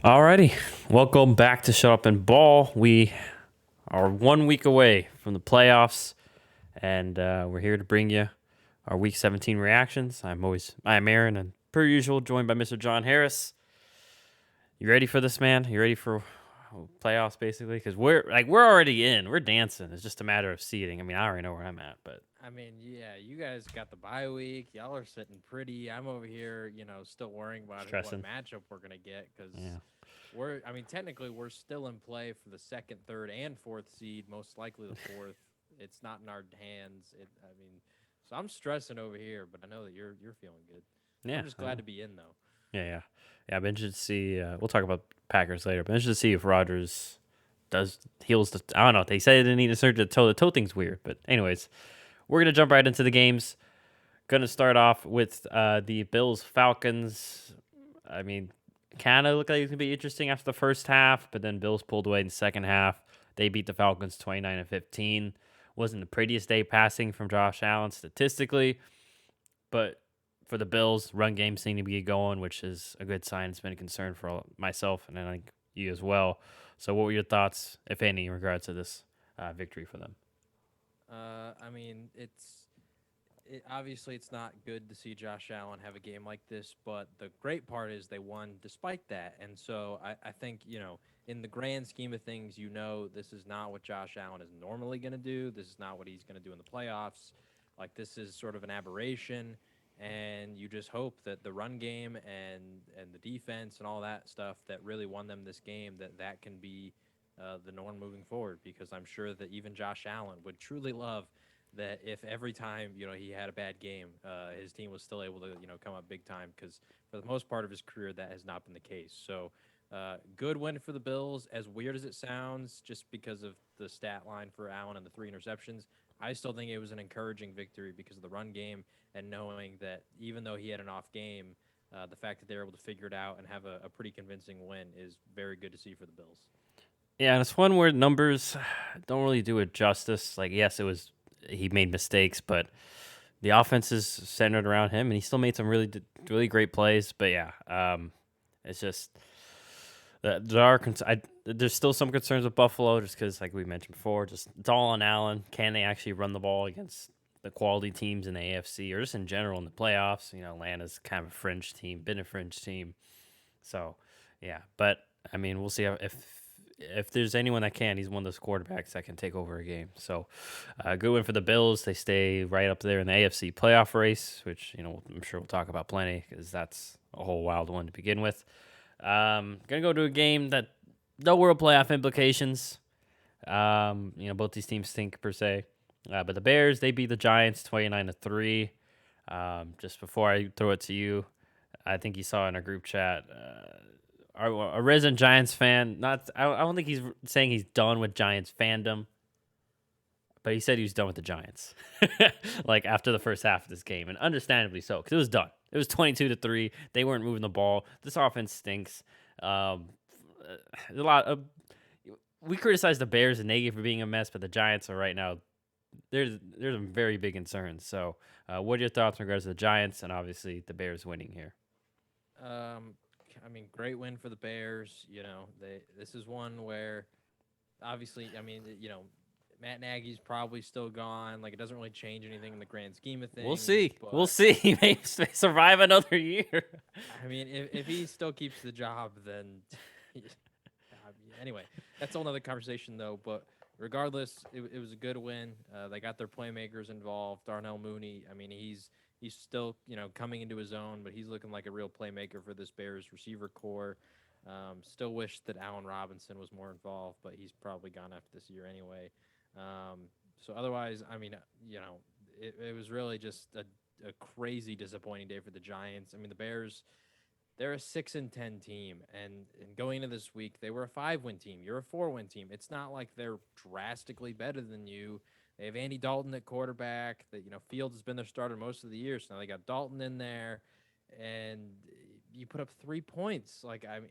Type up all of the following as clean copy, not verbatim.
Alrighty, welcome back to Shut Up and Ball. We are 1 week away from the playoffs, and we're here to bring you our Week 17 reactions. I'm Aaron, and per usual, joined by Mr. John Harris. You ready for this, man? You ready for playoffs, basically? Because we're already in. We're dancing. It's just a matter of seeding. I mean, I already know where I'm at, but Yeah, you guys got the bye week. Y'all are sitting pretty. I'm over here, still worrying about what stressing. matchup we're gonna get because Yeah, technically, we're still in play for the second, third, and fourth seed. Most likely the fourth. It's not in our hands. So I'm stressing over here, but I know that you're feeling good. yeah, I'm just I glad know. to be in though. Yeah. I'm interested to see. We'll talk about Packers later, but I'm interested to see if Rodgers does heals the. I don't know. They say they didn't need a surgery to toe. The toe thing's weird, but anyways, we're gonna jump right into the games. Gonna start off with the Bills Falcons. I mean, kind of looked like it was gonna be interesting after the first half, but then Bills pulled away in the second half. They beat the Falcons 29-15. Wasn't the prettiest day passing from Josh Allen statistically, but for the Bills, run game seemed to be going, which is a good sign. It's been a concern for myself and I think you as well. So, what were your thoughts, if any, in regards to this victory for them? I mean, obviously it's not good to see Josh Allen have a game like this, but the great part is they won despite that. And so I think, in the grand scheme of things, this is not what Josh Allen is normally going to do. This is not what he's going to do in the playoffs. Like, this is sort of an aberration. And you just hope that the run game and the defense and all that stuff that really won them this game, that can be the norm moving forward, because I'm sure that even Josh Allen would truly love that if every time he had a bad game, his team was still able to come up big time, because for the most part of his career that has not been the case. So good win for the Bills. As weird as it sounds, just because of the stat line for Allen and the 3 interceptions, I still think it was an encouraging victory because of the run game, and knowing that even though he had an off game, the fact that they were able to figure it out and have a pretty convincing win is very good to see for the Bills. Yeah, and it's one where numbers don't really do it justice. Like, yes, it was he made mistakes, but the offense is centered around him, and he still made some really great plays. But yeah, it's just there's still some concerns with Buffalo, just because, like we mentioned before, just it's all on Allen. Can they actually run the ball against the quality teams in the AFC or just in general in the playoffs? Atlanta's kind of a fringe team, been a fringe team. So, yeah, but I mean, we'll see if there's anyone that can. He's one of those quarterbacks that can take over a game. So, good win for the Bills. They stay right up there in the AFC playoff race, which I'm sure we'll talk about plenty because that's a whole wild one to begin with. Gonna go to a game that no real playoff implications. Both these teams stink per se. But the Bears, they beat the Giants 29-3. Just before I throw it to you, I think you saw in our group chat, a resident Giants fan. I don't think he's saying he's done with Giants fandom, but he said he was done with the Giants, like after the first half of this game, and understandably so, because it was done. It was 22-3. They weren't moving the ball. This offense stinks. A lot of we criticize the Bears and negative for being a mess, but the Giants are right now. There's some very big concerns. So, what are your thoughts in regards to the Giants and obviously the Bears winning here? Um, great win for the Bears. This is one where obviously, Matt Nagy's probably still gone. Like, it doesn't really change anything in the grand scheme of We'll things. see. We'll But see. He may survive another year. if he still keeps the job, then anyway, that's a whole other conversation though. But regardless, it was a good win. They got their playmakers involved. Darnell Mooney. He's still coming into his own, but he's looking like a real playmaker for this Bears receiver core. Still wish that Allen Robinson was more involved, but he's probably gone after this year anyway. So otherwise, it was really just a crazy disappointing day for the Giants. The Bears, they're a 6-10 team, and going into this week, they were a 5-win team. You're a 4-win team. It's not like they're drastically better than you. They have Andy Dalton at quarterback. That Fields has been their starter most of the year, so now they got Dalton in there, and you put up 3 points.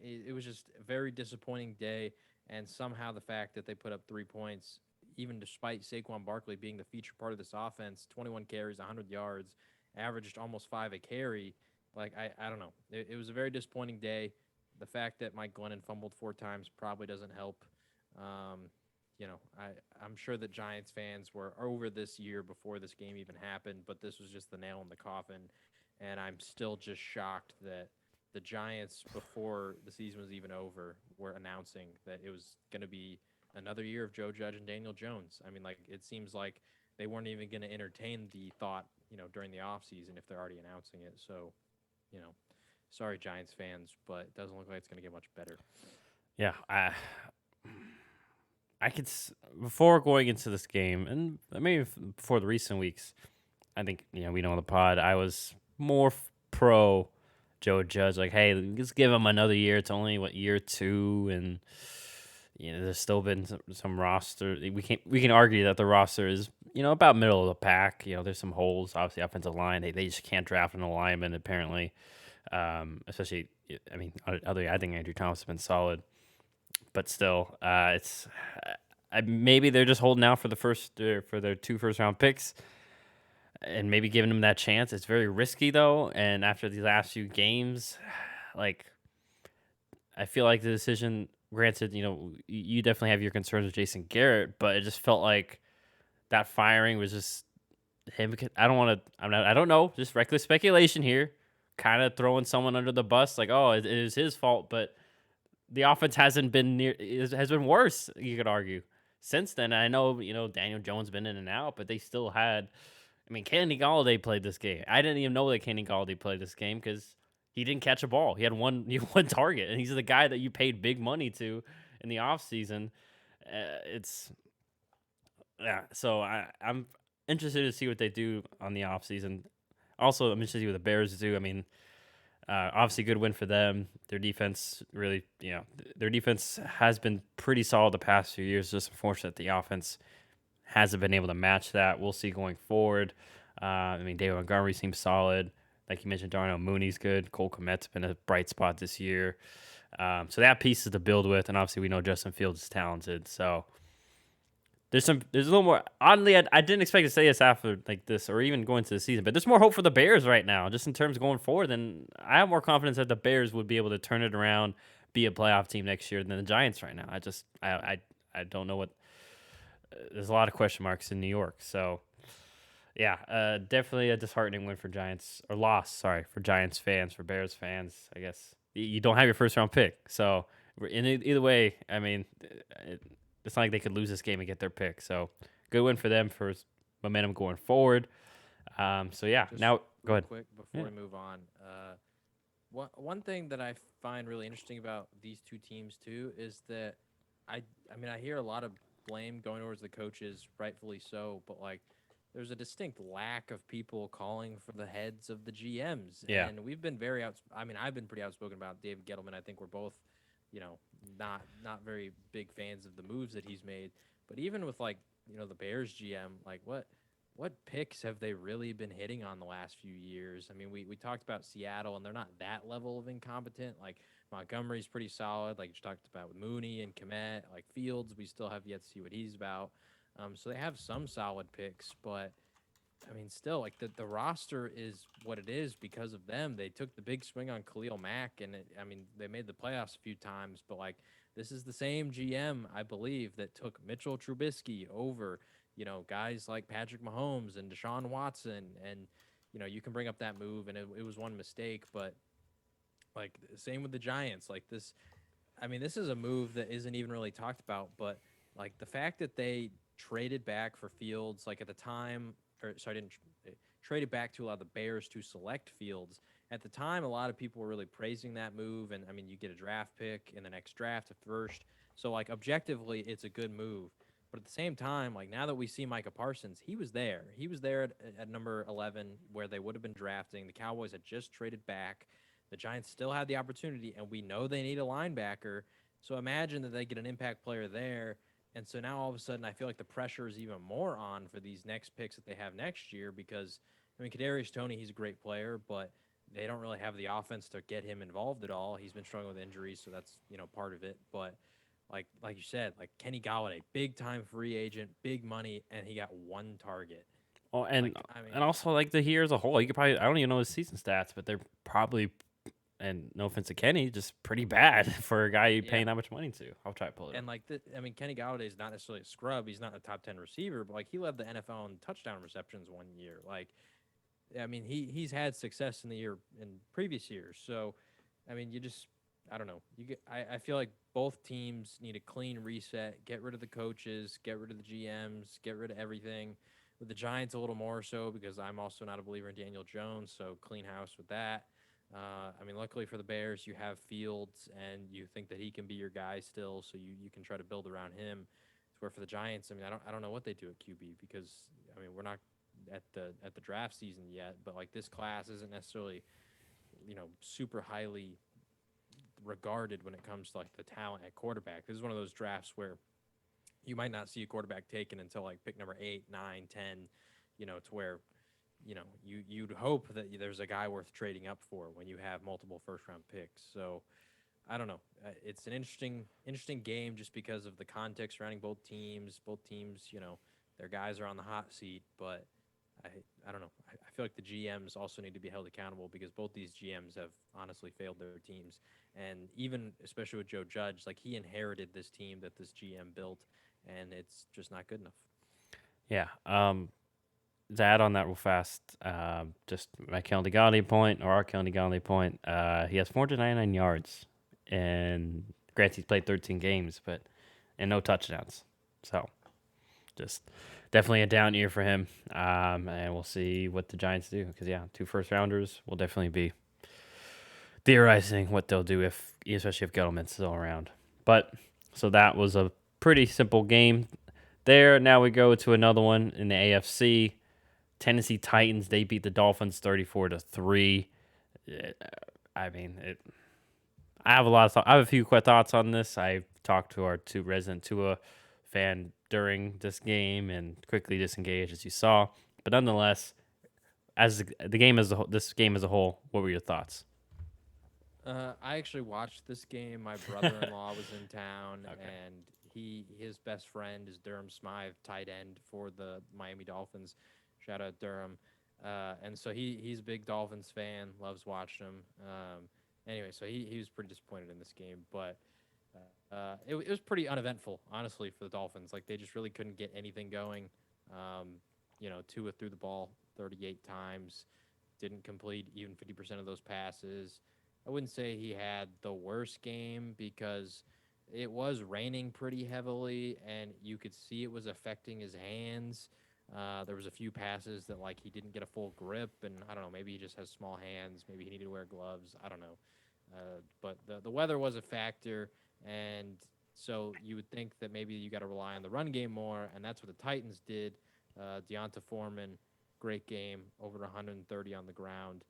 It was just a very disappointing day, and somehow the fact that they put up 3 points, even despite Saquon Barkley being the feature part of this offense, 21 carries, 100 yards, averaged almost 5 a carry. I don't know. It was a very disappointing day. the fact that Mike Glennon fumbled 4 times probably doesn't help. I'm sure that Giants fans were over this year before this game even happened, but this was just the nail in the coffin. And I'm still just shocked that the Giants, before the season was even over, were announcing that it was going to be another year of Joe Judge and Daniel Jones. I mean, like, it seems like they weren't even going to entertain the thought, during the offseason if they're already announcing it. So, you know, sorry, Giants fans, but it doesn't look like it's going to get much better. Yeah, I could before going into this game, and maybe before the recent weeks, I think we know on the pod I was more pro Joe Judge. Like, hey, let's give him another year. It's only year 2, and there's still been some roster. We can argue that the roster is about middle of the pack. There's some holes. Obviously, offensive line they just can't draft an alignment apparently. Especially, I mean, I think Andrew Thomas has been solid. But still, it's maybe they're just holding out for for their 2 first-round picks, and maybe giving them that chance. It's very risky though, and after these last few games, like I feel like the decision. Granted, you definitely have your concerns with Jason Garrett, but it just felt like that firing was just him. I don't want to. I don't know. Just reckless speculation here, kind of throwing someone under the bus. Like, oh, it is his fault, but the offense hasn't been has been worse, you could argue, since then. I know, Daniel Jones been in and out, but they still had. I mean, Kenny Golladay played this game. I didn't even know that Kenny Golladay played this game because he didn't catch a ball. He had one target, and he's the guy that you paid big money to in the offseason. It's yeah. So I'm interested to see what they do on the offseason. Also, I'm interested to see what the Bears do. I mean, obviously, good win for them. Their defense really, their defense has been pretty solid the past few years. Just unfortunate the offense hasn't been able to match that. We'll see going forward. I mean, David Montgomery seems solid. Like you mentioned, Darnell Mooney's good. Cole Kmet's been a bright spot this year. So that piece is to build with, and obviously we know Justin Fields is talented. So there's a little more. Oddly, I didn't expect to say this after like this or even going to the season, but there's more hope for the Bears right now, just in terms of going forward. And I have more confidence that the Bears would be able to turn it around, be a playoff team next year than the Giants right now. I don't know what. There's a lot of question marks in New York, so yeah, definitely a disheartening win for Giants or loss. Sorry, for Giants fans, for Bears fans. I guess you don't have your first round pick, so in either way, I mean, it's not like they could lose this game and get their pick. So good win for them for momentum going forward. So yeah, Just now go ahead. Quick before we move on, one thing that I find really interesting about these two teams too is that I mean I hear a lot of blame going towards the coaches, rightfully so, but like there's a distinct lack of people calling for the heads of the GMs. Yeah. And we've been I've been pretty outspoken about David Gettleman. I think we're both, not very big fans of the moves that he's made. But even with like, the Bears GM, like what picks have they really been hitting on the last few years? I mean, we talked about Seattle, and they're not that level of incompetent. Like Montgomery's pretty solid, like you talked about with Mooney and Kmet. Like Fields, we still have yet to see what he's about. So they have some solid picks, but I mean, still, like the roster is what it is because of them. They took the big swing on Khalil Mack, and they made the playoffs a few times, but like this is the same GM, I believe, that took Mitchell Trubisky over, guys like Patrick Mahomes and Deshaun Watson, and you can bring up that move, and it was one mistake, but like same with the Giants, like this. I mean, this is a move that isn't even really talked about, but like the fact that they traded back for Fields, like at the time, traded back to allow the Bears to select Fields. At the time, a lot of people were really praising that move, and I mean, you get a draft pick in the next draft, a first. So like objectively, it's a good move. But at the same time, like now that we see Micah Parsons, he was there. He was there at number 11 where they would have been drafting. The Cowboys had just traded back. The Giants still had the opportunity, and we know they need a linebacker. So imagine that they get an impact player there. And so now all of a sudden I feel like the pressure is even more on for these next picks that they have next year because, I mean, Kadarius Toney, he's a great player, but they don't really have the offense to get him involved at all. He's been struggling with injuries, so that's, part of it. But like you said, like Kenny Golladay, big-time free agent, big money, and he got one target. Oh, and also like the year as a whole, you could probably I don't even know his season stats, but they're probably and no offense to Kenny, just pretty bad for a guy you're Yeah. paying that much money to. I'll try to pull it And up. like, I mean, Kenny Galladay is not necessarily a scrub. He's not a top 10 receiver, but like he led the NFL in touchdown receptions one year. Like, I mean, he's had success in the year in previous years. So, I mean, you just I don't know. I feel like both teams need a clean reset. Get rid of the coaches. Get rid of the GMs. Get rid of everything. With the Giants, a little more so because I'm also not a believer in Daniel Jones. So clean house with that. I mean, luckily for the Bears, you have Fields, and you think that he can be your guy still, so you can try to build around him. Where for the Giants, I mean, I don't know what they do at QB because I mean we're not at the draft season yet, but like this class isn't necessarily super highly regarded when it comes to like the talent at quarterback. This is one of those drafts where you might not see a quarterback taken until like pick number 8, 9, 10. To where you'd hope that there's a guy worth trading up for when you have multiple first round picks. So I don't know. It's an interesting game just because of the context surrounding both teams. Both teams, their guys are on the hot seat, but I don't know. I feel like the GMs also need to be held accountable because both these GMs have honestly failed their teams. And even especially with Joe Judge, like he inherited this team that this GM built, and it's just not good enough. Yeah. To add on that real fast, just my Kelly Galladay point or our Kelly Galladay point, he has 499 yards, and granted he's played 13 games, and no touchdowns. So just definitely a down year for him, and we'll see what the Giants do because 2 first rounders will definitely be theorizing what they'll do especially if Gettleman's still around. But so that was a pretty simple game there. Now we go to another one in the AFC. Tennessee Titans, they beat the Dolphins 34-3. I mean, I have I have a few quick thoughts on this. I've talked to our 2 resident Tua fan during this game and quickly disengaged, as you saw. But nonetheless, as the game as this game as a whole, what were your thoughts? I actually watched this game. My brother-in-law was in town, Okay. and his best friend is Durham Smythe, tight end for the Miami Dolphins. Shout out Durham. And so he's a big Dolphins fan, loves watching them. Anyway, so he was pretty disappointed in this game, but it was pretty uneventful, honestly, for the Dolphins. Like they just really couldn't get anything going. Tua threw the ball 38 times, didn't complete even 50% of those passes. I wouldn't say he had the worst game because it was raining pretty heavily, and you could see it was affecting his hands. There was a few passes that like he didn't get a full grip, and I don't know, maybe he just has small hands. Maybe he needed to wear gloves. I don't know. But the weather was a factor, and so you would think that maybe you got to rely on the run game more, and that's what the Titans did. Deonta Foreman, great game, over 130 on the ground,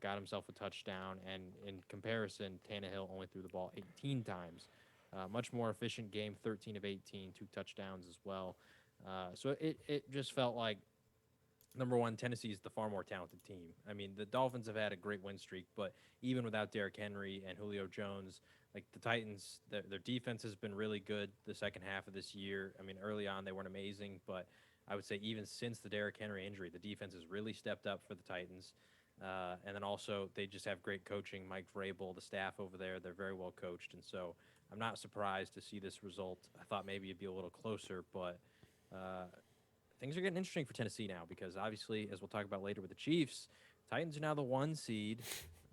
got himself a touchdown, and in comparison, Tannehill only threw the ball 18 times. Much more efficient game, 13 of 18, 2 touchdowns as well. So it just felt like, number one, Tennessee is the far more talented team. I mean, the Dolphins have had a great win streak, but even without Derrick Henry and Julio Jones, like the Titans, their defense has been really good the second half of this year. I mean, early on they weren't amazing, but I would say even since the Derrick Henry injury, the defense has really stepped up for the Titans. And then also they just have great coaching. Mike Vrabel, the staff over there, they're very well coached, and so I'm not surprised to see this result. I thought maybe it'd be a little closer, but things are getting interesting for Tennessee now because obviously, as we'll talk about later with the Chiefs, Titans are now the 1 seed.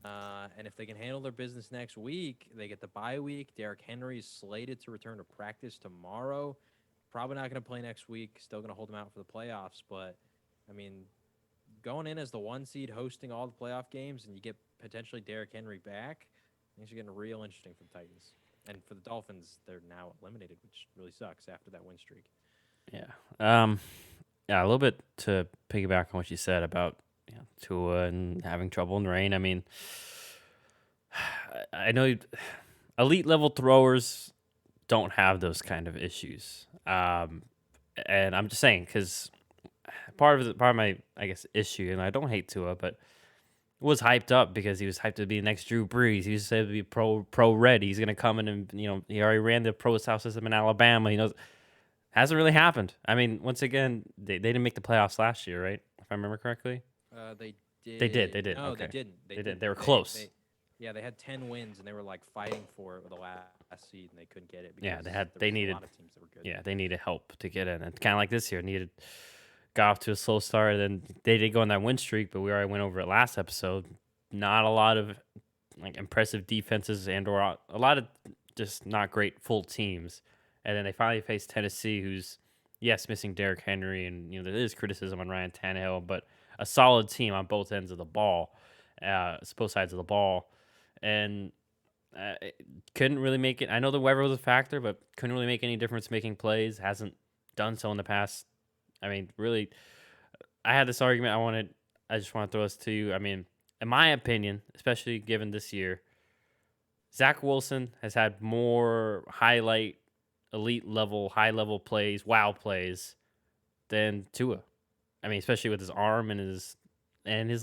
And if they can handle their business next week, they get the bye week. Derrick Henry is slated to return to practice tomorrow. Probably not going to play next week. Still going to hold him out for the playoffs. But, I mean, going in as the 1 seed, hosting all the playoff games, and you get potentially Derrick Henry back, things are getting real interesting for the Titans. And for the Dolphins, they're now eliminated, which really sucks after that win streak. Yeah. A little bit to piggyback on what you said about Tua and having trouble in the rain. I mean, I know elite level throwers don't have those kind of issues. And I'm just saying because part of my issue, and I don't hate Tua, but was hyped up because he was hyped to be the next Drew Brees. He was said to be pro ready. He's gonna come in and he already ran the pro style system in Alabama. He knows. Hasn't really happened. I mean, once again, they didn't make the playoffs last year, right? If I remember correctly. They did. They did. No, Okay. they didn't. They did. They were close. Yeah, they had 10 wins and they were like fighting for it with the last seed and they couldn't get it because Yeah, there was they a lot needed of teams that were good. yeah, they needed help to get in. And kind of like this year, needed got off to a slow start. Then they did go on that win streak, but we already went over it last episode. Not a lot of like impressive defenses and or a lot of just not great full teams. And then they finally faced Tennessee, who's yes missing Derrick Henry, and there is criticism on Ryan Tannehill, but a solid team on both ends of the ball, both sides of the ball, and it couldn't really make it. I know the weather was a factor, but couldn't really make any difference making plays. Hasn't done so in the past. I mean, really, I had this argument. I just want to throw this to you. I mean, in my opinion, especially given this year, Zach Wilson has had more elite level, high level plays, wow plays than Tua. I mean, especially with his arm and his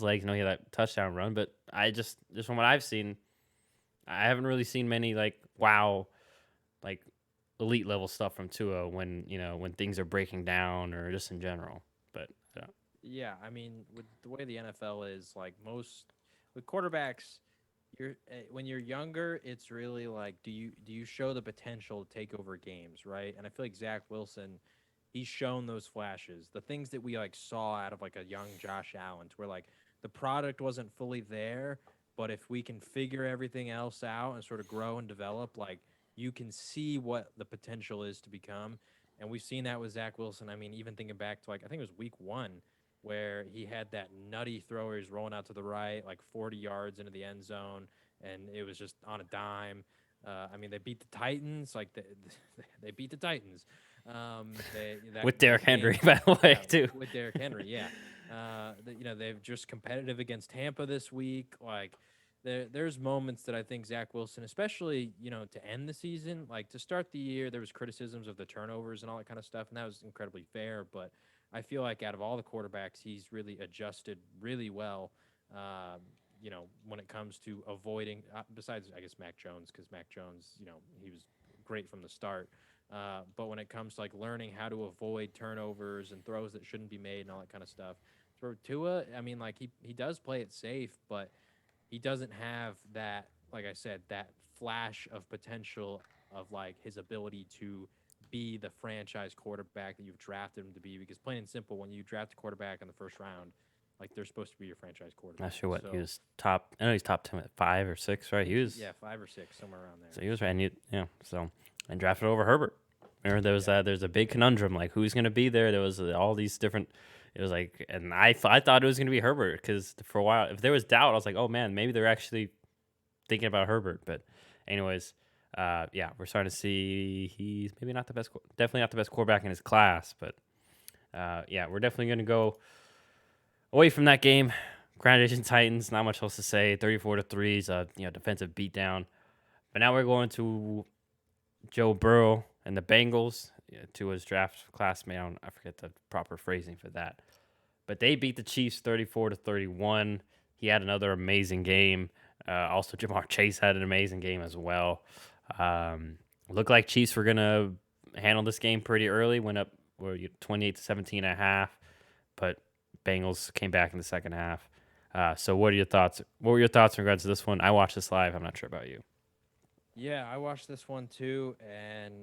legs. He had that touchdown run, but just from what I've seen, I haven't really seen many like wow, like elite level stuff from Tua when things are breaking down or just in general. But Yeah, I mean, with the way the NFL is, like most with quarterbacks, when you're younger, it's really like, do you show the potential to take over games, right? And I feel like Zach Wilson, he's shown those flashes, the things that we like saw out of like a young Josh Allen, to where like the product wasn't fully there, but if we can figure everything else out and sort of grow and develop, like you can see what the potential is to become. And we've seen that with Zach Wilson. I mean, even thinking back to like I think it was week 1 where he had that nutty throw where he's rolling out to the right, like 40 yards into the end zone, and it was just on a dime. I mean, they beat the Titans, like they beat the Titans. with Derrick game, Henry, by the way, yeah, too. with Derrick Henry, yeah. They've just competitive against Tampa this week. Like, there's moments that I think Zach Wilson, especially to end the season, like to start the year, there was criticisms of the turnovers and all that kind of stuff, and that was incredibly fair. But I feel like out of all the quarterbacks, he's really adjusted really well. When it comes to avoiding, besides I guess Mac Jones, because Mac Jones, he was great from the start. But when it comes to like learning how to avoid turnovers and throws that shouldn't be made and all that kind of stuff, for Tua, I mean, like he does play it safe, but he doesn't have that, like I said, that flash of potential of like his ability to be the franchise quarterback that you've drafted him to be. Because plain and simple, when you draft a quarterback in the first round, like they're supposed to be your franchise quarterback. Not sure what he So was top. I know he's top 10 at 5 or 6, right? He was. yeah, 5 or 6, somewhere around So there. he was right. So and drafted over Herbert. Remember there was Yeah. there's a big conundrum like who's going to be there. There was all these different. It was like, and I thought it was going to be Herbert because for a while, if there was doubt, I was like, oh man, maybe they're actually thinking about Herbert. But anyways, yeah, we're starting to see he's maybe not the best, definitely not the best quarterback in his class. But yeah, we're definitely going to go away from that game. Congratulations, Titans. Not much else to say. 34-3 is a defensive beatdown. But now we're going to Joe Burrow and the Bengals, to his draft classmate. I forget the proper phrasing for that. But they beat the Chiefs 34-31. He had another amazing game. Also, Jamar Chase had an amazing game as well. Looked like Chiefs were going to handle this game pretty early. Went up 28-17 and a half. But Bengals came back in the second half. So what are your thoughts? What were your thoughts in regards to this one? I watched this live. I'm not sure about you. Yeah, I watched this one too, and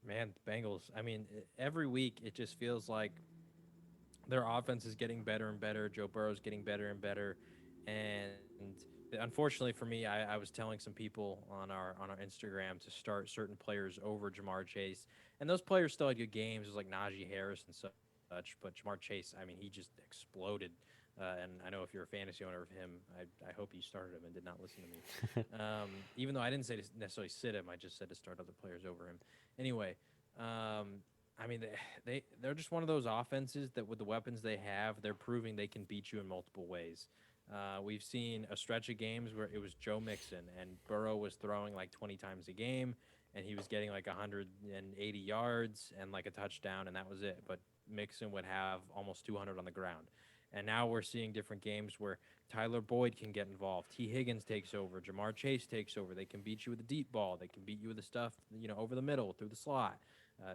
man, the Bengals. I mean, every week it just feels like their offense is getting better and better. Joe Burrow's getting better and better, and unfortunately for me, I was telling some people on our Instagram to start certain players over Jamar Chase, and those players still had good games. It was like Najee Harris and such, but Jamar Chase, I mean, he just exploded. And I know if you're a fantasy owner of him, I hope you started him and did not listen to me. Even though I didn't say to necessarily sit him, I just said to start other players over him. Anyway, I mean, they're just one of those offenses that with the weapons they have, they're proving they can beat you in multiple ways. We've seen a stretch of games where it was Joe Mixon and Burrow was throwing like 20 times a game, and he was getting like 180 yards and like a touchdown, and that was it. But Mixon would have almost 200 on the ground. And now we're seeing different games where Tyler Boyd can get involved. T. Higgins takes over. Jamar Chase takes over. They can beat you with the deep ball. They can beat you with the stuff, over the middle, through the slot.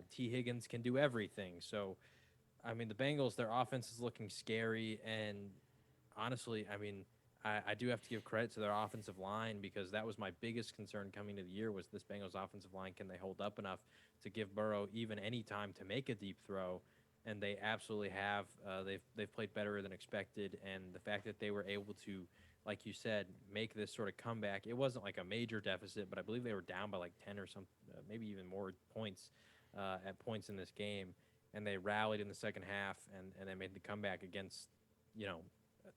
T. Higgins can do everything. So, I mean, the Bengals, their offense is looking scary. And honestly, I mean, I do have to give credit to their offensive line because that was my biggest concern coming to the year was this Bengals offensive line. Can they hold up enough to give Burrow even any time to make a deep throw? And they absolutely have. They've played better than expected, and the fact that they were able to, like you said, make this sort of comeback. It wasn't like a major deficit, but I believe they were down by like 10 or some, maybe even more points at points in this game, and they rallied in the second half and they made the comeback against, you know,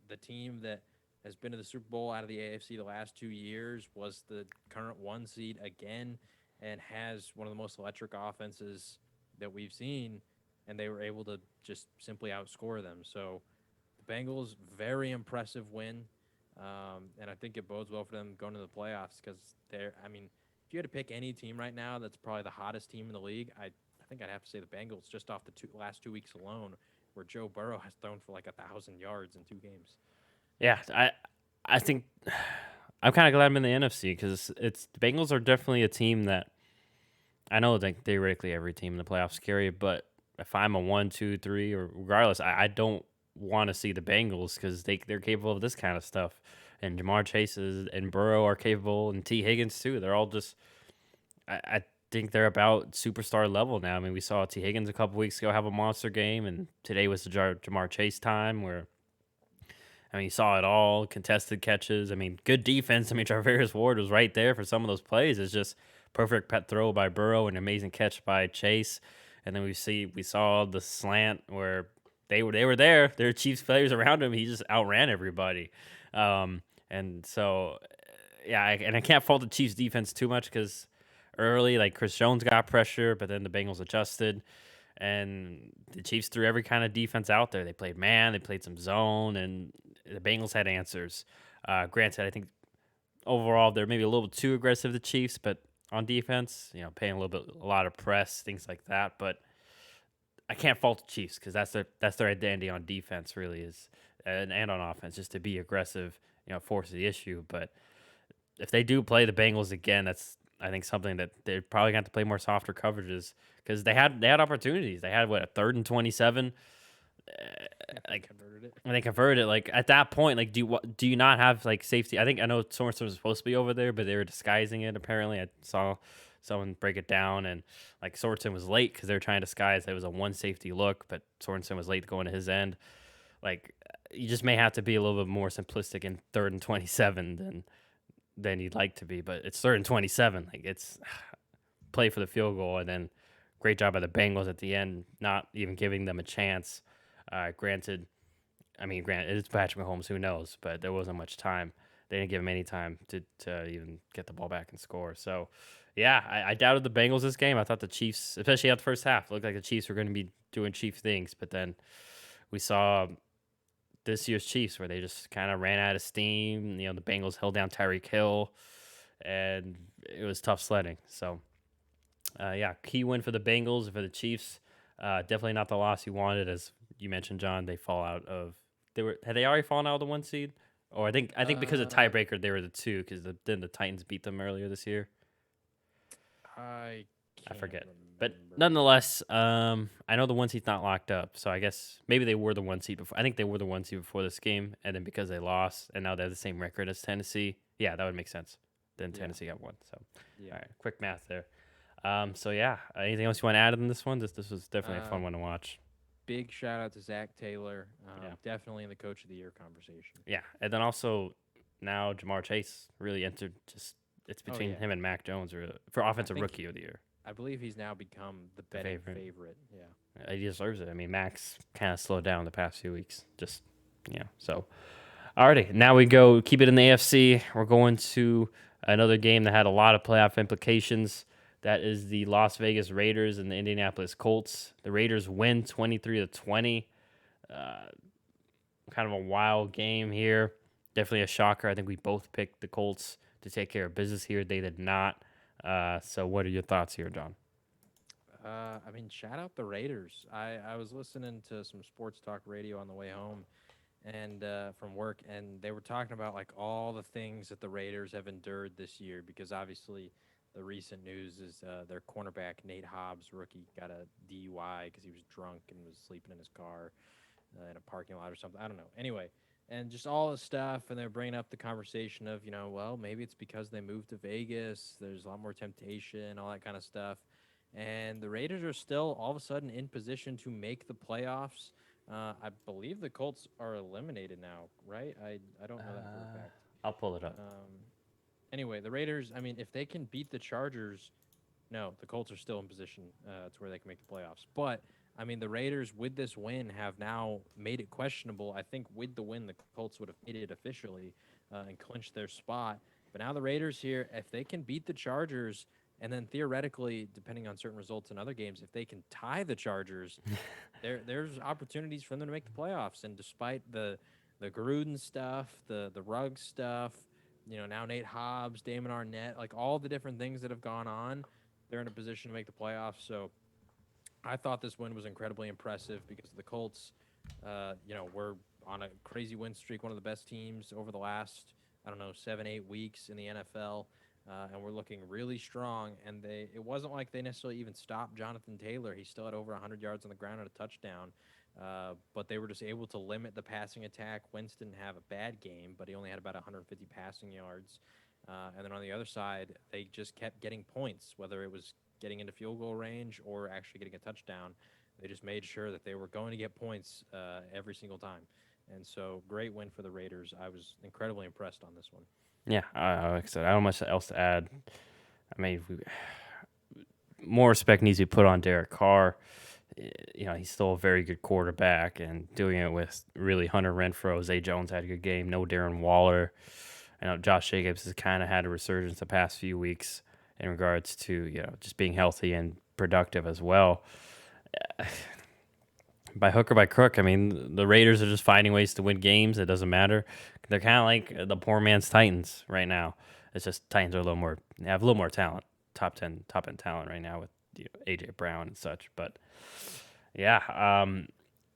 the team that has been to the Super Bowl out of the AFC the last 2 years, was the current 1 seed again, and has one of the most electric offenses that we've seen, and they were able to just simply outscore them. So the Bengals, very impressive win, and I think it bodes well for them going to the playoffs because I mean, if you had to pick any team right now that's probably the hottest team in the league, I think I'd have to say the Bengals just off the last 2 weeks alone, where Joe Burrow has thrown for like 1,000 yards in 2 games. Yeah, I think I'm kind of glad I'm in the NFC because it's the Bengals are definitely a team that I know that theoretically every team in the playoffs is scary, but if I'm a 1, 2, 3, or regardless, I don't want to see the Bengals because they're capable of this kind of stuff. And Jamar Chase and Burrow are capable, and T. Higgins too. They're all just I think they're about superstar level now. I mean, we saw T. Higgins a couple weeks ago have a monster game, and today was the Jamar Chase time where I mean, you saw it all, contested catches. I mean, good defense. I mean, Jarvis Ward was right there for some of those plays. It's just perfect pet throw by Burrow and amazing catch by Chase. And then we saw the slant where they were there. There were Chiefs players around him. He just outran everybody. And so, yeah, and I can't fault the Chiefs defense too much because early, like Chris Jones got pressure, but then the Bengals adjusted. And the Chiefs threw every kind of defense out there. They played man, they played some zone, and the Bengals had answers. Granted, I think overall they're maybe a little too aggressive, the Chiefs, but on defense, paying a lot of press, things like that. But I can't fault the Chiefs because that's their identity on defense, really is, and on offense, just to be aggressive, force the issue. But if they do play the Bengals again, that's I think something that they're probably going to have to play more softer coverages because they had opportunities. They had a 3rd and 27. Like Converted it. when they converted it, like at that point, like do you not have like safety? I know Sorensen was supposed to be over there, but they were disguising it. Apparently, I saw someone break it down, and like Sorensen was late because they were trying to disguise it was a 1 safety look, but Sorensen was late going to his end. Like you just may have to be a little bit more simplistic in 3rd and 27 than you'd like to be, but it's 3rd and 27. Like it's play for the field goal, and then great job by the Bengals at the end, not even giving them a chance. Granted, it's Patrick Mahomes. Who knows? But there wasn't much time. They didn't give him any time to even get the ball back and score. So, yeah, I doubted the Bengals this game. I thought the Chiefs, especially at the first half, looked like the Chiefs were going to be doing Chief things. But then we saw this year's Chiefs where they just kind of ran out of steam. The Bengals held down Tyreek Hill, and it was tough sledding. So, yeah, key win for the Bengals. For the Chiefs, definitely not the loss you wanted. As you mentioned, John, had they already fallen out of the 1 seed? Or I think because of tiebreaker they were the 2 because then the Titans beat them earlier this year. I forget. remember. But nonetheless, I know the 1 seed's not locked up, so I guess maybe they were the 1 seed before. I think they were the 1 seed before this game, and then because they lost, and now they have the same record as Tennessee. Yeah, that would make sense. Then Tennessee got 1. So, Yeah. all right, quick math there. So yeah, anything else you want to add in this one? This was definitely a fun one to watch. Big shout out to Zach Taylor. Definitely in the Coach of the Year conversation. Yeah, and then also now Jamar Chase really entered. It's between him and Mac Jones for offensive rookie of the year. I believe he's now become the betting favorite. Yeah, he deserves it. I mean, Mac's kind of slowed down the past few weeks. So. Alrighty, now we go keep it in the AFC. We're going to another game that had a lot of playoff implications. That is the Las Vegas Raiders and the Indianapolis Colts. The Raiders win 23-20. Kind of a wild game here. Definitely a shocker. I think we both picked the Colts to take care of business here. They did not. So what are your thoughts here, John? Shout out the Raiders. I was listening to some sports talk radio on the way home and from work, and they were talking about like all the things that the Raiders have endured this year because obviously – the recent news is their cornerback, Nate Hobbs, rookie, got a DUI because he was drunk and was sleeping in his car in a parking lot or something. I don't know. Anyway, and just all the stuff. And they're bringing up the conversation of, well, maybe it's because they moved to Vegas. There's a lot more temptation, all that kind of stuff. And the Raiders are still all of a sudden in position to make the playoffs. I believe the Colts are eliminated now, right? I don't know that for a fact. I'll pull it up. Anyway, the Raiders, I mean, if they can beat the Chargers, no, the Colts are still in position to where they can make the playoffs. But I mean, the Raiders with this win have now made it questionable. I think with the win, the Colts would have made it officially and clinched their spot. But now the Raiders here, if they can beat the Chargers, and then theoretically, depending on certain results in other games, if they can tie the Chargers, there's opportunities for them to make the playoffs. And despite the Gruden stuff, the Ruggs stuff, now Nate Hobbs, Damon Arnett, like all the different things that have gone on, they're in a position to make the playoffs. So I thought this win was incredibly impressive because the Colts, were on a crazy win streak, one of the best teams over the last, 7, 8 weeks in the NFL. And we're looking really strong. And it wasn't like they necessarily even stopped Jonathan Taylor. He still had over 100 yards on the ground and a touchdown. But they were just able to limit the passing attack. Wentz didn't have a bad game, but he only had about 150 passing yards. And then on the other side, they just kept getting points, whether it was getting into field goal range or actually getting a touchdown. They just made sure that they were going to get points every single time. And so great win for the Raiders. I was incredibly impressed on this one. Yeah, like I said, I don't have much else to add. I mean, more respect needs to be put on Derek Carr. He's still a very good quarterback, and doing it with really Hunter Renfrow. Zay Jones had a good game. No Darren Waller. I know Josh Jacobs has kind of had a resurgence the past few weeks in regards to just being healthy and productive as well. By hook or by crook, I mean the Raiders are just finding ways to win games. It doesn't matter. They're kind of like the poor man's Titans right now. It's just Titans are have a little more talent, top end talent right now with AJ Brown and such. But yeah,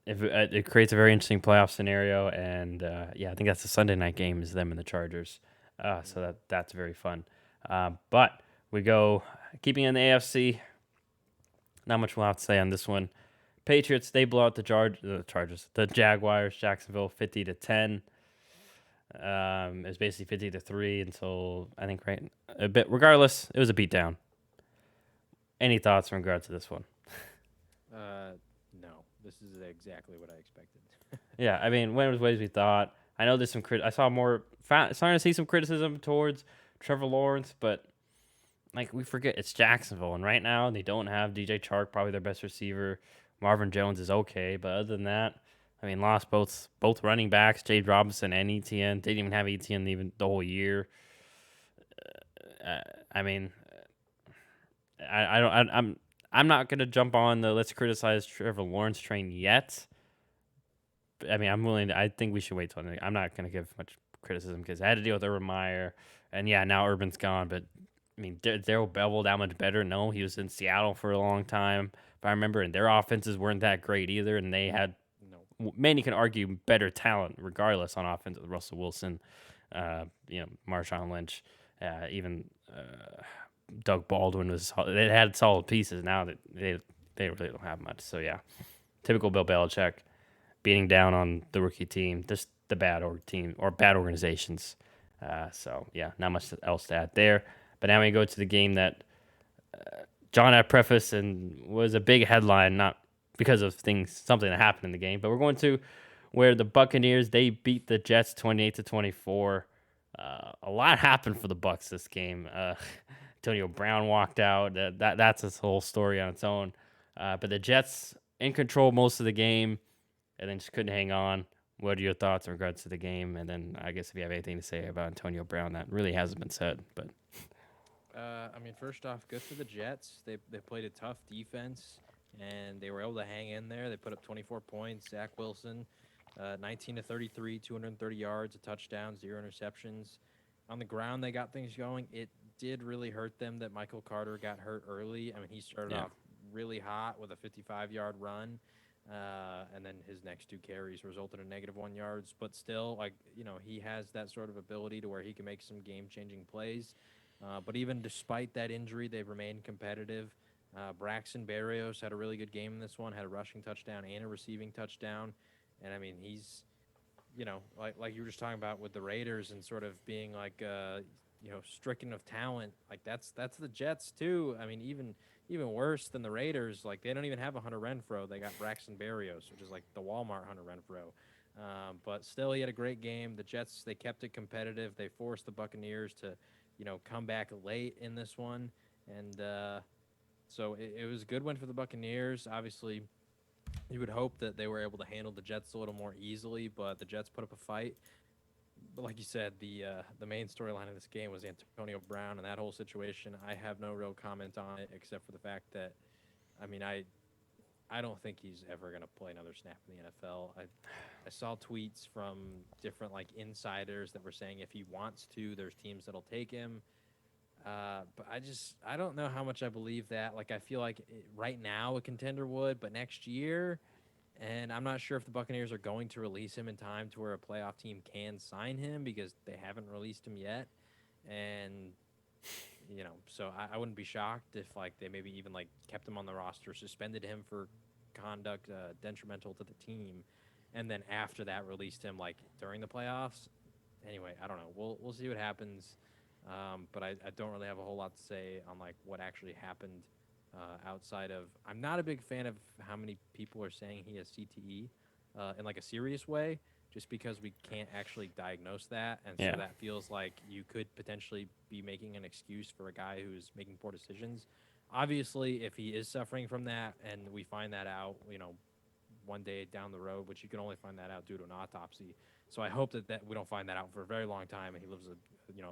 if it creates a very interesting playoff scenario, and I think that's the Sunday night game is them and the Chargers. So that's very fun. But we go keeping in the AFC. Not much we'll have to say on this one. Patriots, they blow out the Jaguars, Jacksonville, 50-10. It was basically 50-3 until I think a bit. Regardless, it was a beatdown. Any thoughts in regard to this one? No, this is exactly what I expected. Yeah, I mean, went as way as we thought. I know there's some I saw starting to see some criticism towards Trevor Lawrence, but like we forget it's Jacksonville, and right now they don't have DJ Chark, probably their best receiver. Marvin Jones is okay, but other than that, I mean, lost both running backs, Jade Robinson and ETN. They didn't even have ETN even the whole year. I mean, I'm not gonna jump on the let's criticize Trevor Lawrence train yet. I mean, I'm willing. I think we should wait till. I'm not gonna give much criticism because I had to deal with Urban Meyer, and now Urban's gone. But I mean, Darrell Bevel that much better? No, he was in Seattle for a long time. But I remember, and their offenses weren't that great either, and they had many can argue better talent regardless on offense with Russell Wilson, Marshawn Lynch, even Doug Baldwin was. They had solid pieces. Now that they really don't have much. So yeah, typical Bill Belichick beating down on the rookie team, just the bad team or bad organizations. So yeah, not much else to add there. But now we go to the game that John had preface and was a big headline, not because of something that happened in the game, but we're going to where the Buccaneers, they beat the Jets 28-24. A lot happened for the Bucs this game. Antonio Brown walked out. That's his whole story on its own. But the Jets in control most of the game and then just couldn't hang on. What are your thoughts in regards to the game? And then I guess if you have anything to say about Antonio Brown, that really hasn't been said. But I mean, first off, good for the Jets. They played a tough defense, and they were able to hang in there. They put up 24 points. Zach Wilson, 19-33, 230 yards, a touchdown, 0 interceptions. On the ground, they got things going. It did really hurt them that Michael Carter got hurt early. I mean, he started off really hot with a 55-yard run, and then his next 2 carries resulted in -1 yards. But still, he has that sort of ability to where he can make some game-changing plays. But even despite that injury, they've remained competitive. Braxton Berrios had a really good game in this one, had a rushing touchdown and a receiving touchdown. And, I mean, he's like you were just talking about with the Raiders and sort of being like stricken of talent. Like that's the Jets too. I mean, even worse than the Raiders. Like they don't even have a Hunter Renfro. They got Braxton Berrios, which is like the Walmart Hunter Renfro. But still, he had a great game. The Jets, they kept it competitive. They forced the Buccaneers to, come back late in this one, and so it was a good win for the Buccaneers. Obviously, you would hope that they were able to handle the Jets a little more easily, but the Jets put up a fight. But like you said, the main storyline of this game was Antonio Brown and that whole situation. I have no real comment on it except for the fact that, I mean, I don't think he's ever going to play another snap in the NFL. I saw tweets from different like insiders that were saying if he wants to, there's teams that'll take him. But I don't know how much I believe that. Like I feel like right now a contender would, but next year, and I'm not sure if the Buccaneers are going to release him in time to where a playoff team can sign him because they haven't released him yet. And so I wouldn't be shocked if like they maybe even like kept him on the roster, suspended him for conduct detrimental to the team, and then after that released him like during the playoffs. Anyway, I don't know. We'll see what happens. But I don't really have a whole lot to say on like what actually happened outside of. I'm not a big fan of how many people are saying he has CTE in like a serious way, just because we can't actually diagnose that, and so that feels like you could potentially be making an excuse for a guy who's making poor decisions. Obviously, if he is suffering from that, and we find that out, one day down the road, which you can only find that out due to an autopsy. So I hope that we don't find that out for a very long time, and he lives a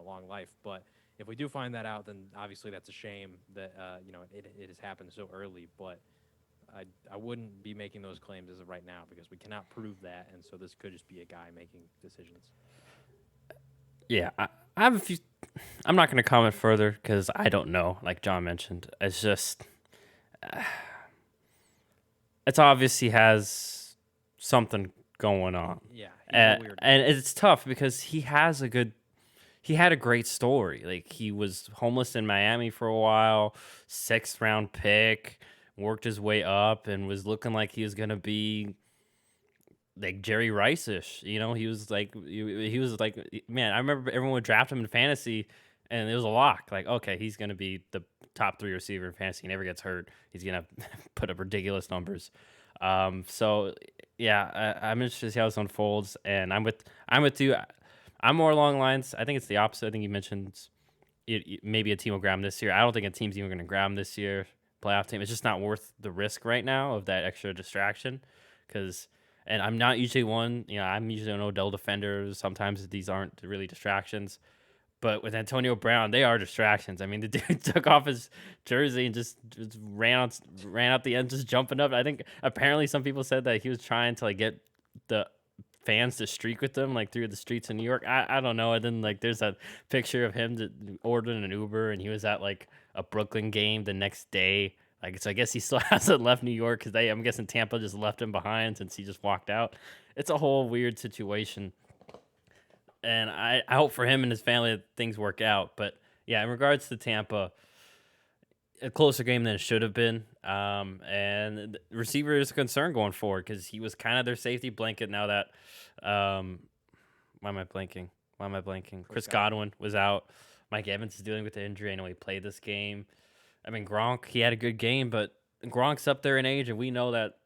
long life. But if we do find that out, then obviously that's a shame that it has happened so early. But I wouldn't be making those claims as of right now because we cannot prove that, and so this could just be a guy making decisions. Yeah, I have a few. I'm not going to comment further because I don't know. Like John mentioned, it's just it's obvious he has something going on. Yeah, he's a weird. And it's tough because he had a great story. Like he was homeless in Miami for a while, 6th round pick, worked his way up, and was looking like he was gonna be like Jerry Rice-ish. He was like man. I remember everyone would draft him in fantasy, and it was a lock. Like, okay, he's gonna be the top 3 receiver in fantasy. He never gets hurt. He's gonna put up ridiculous numbers. So yeah, I'm interested to see how this unfolds, and I'm with you. I'm more along the lines. I think it's the opposite. I think you mentioned maybe a team will grab him this year. I don't think a team's even going to grab him this year. Playoff team. It's just not worth the risk right now of that extra distraction. And I'm not usually one. I'm usually an Odell defender. Sometimes these aren't really distractions. But with Antonio Brown, they are distractions. I mean, the dude took off his jersey and just ran out the end, just jumping up. I think apparently some people said that he was trying to like get the fans to streak with them like through the streets of New York. I don't know. And then like there's that picture of him ordering an Uber, and he was at like a Brooklyn game the next day. Like, so I guess he still hasn't left New York because I'm guessing Tampa just left him behind since he just walked out. It's a whole weird situation. And I hope for him and his family that things work out. But yeah, in regards to Tampa, a closer game than it should have been. And the receiver is a concern going forward because he was kind of their safety blanket now that why am I blanking? Chris Godwin was out. Mike Evans is dealing with the injury. I know he played this game. I mean, Gronk, he had a good game, but Gronk's up there in age, and we know that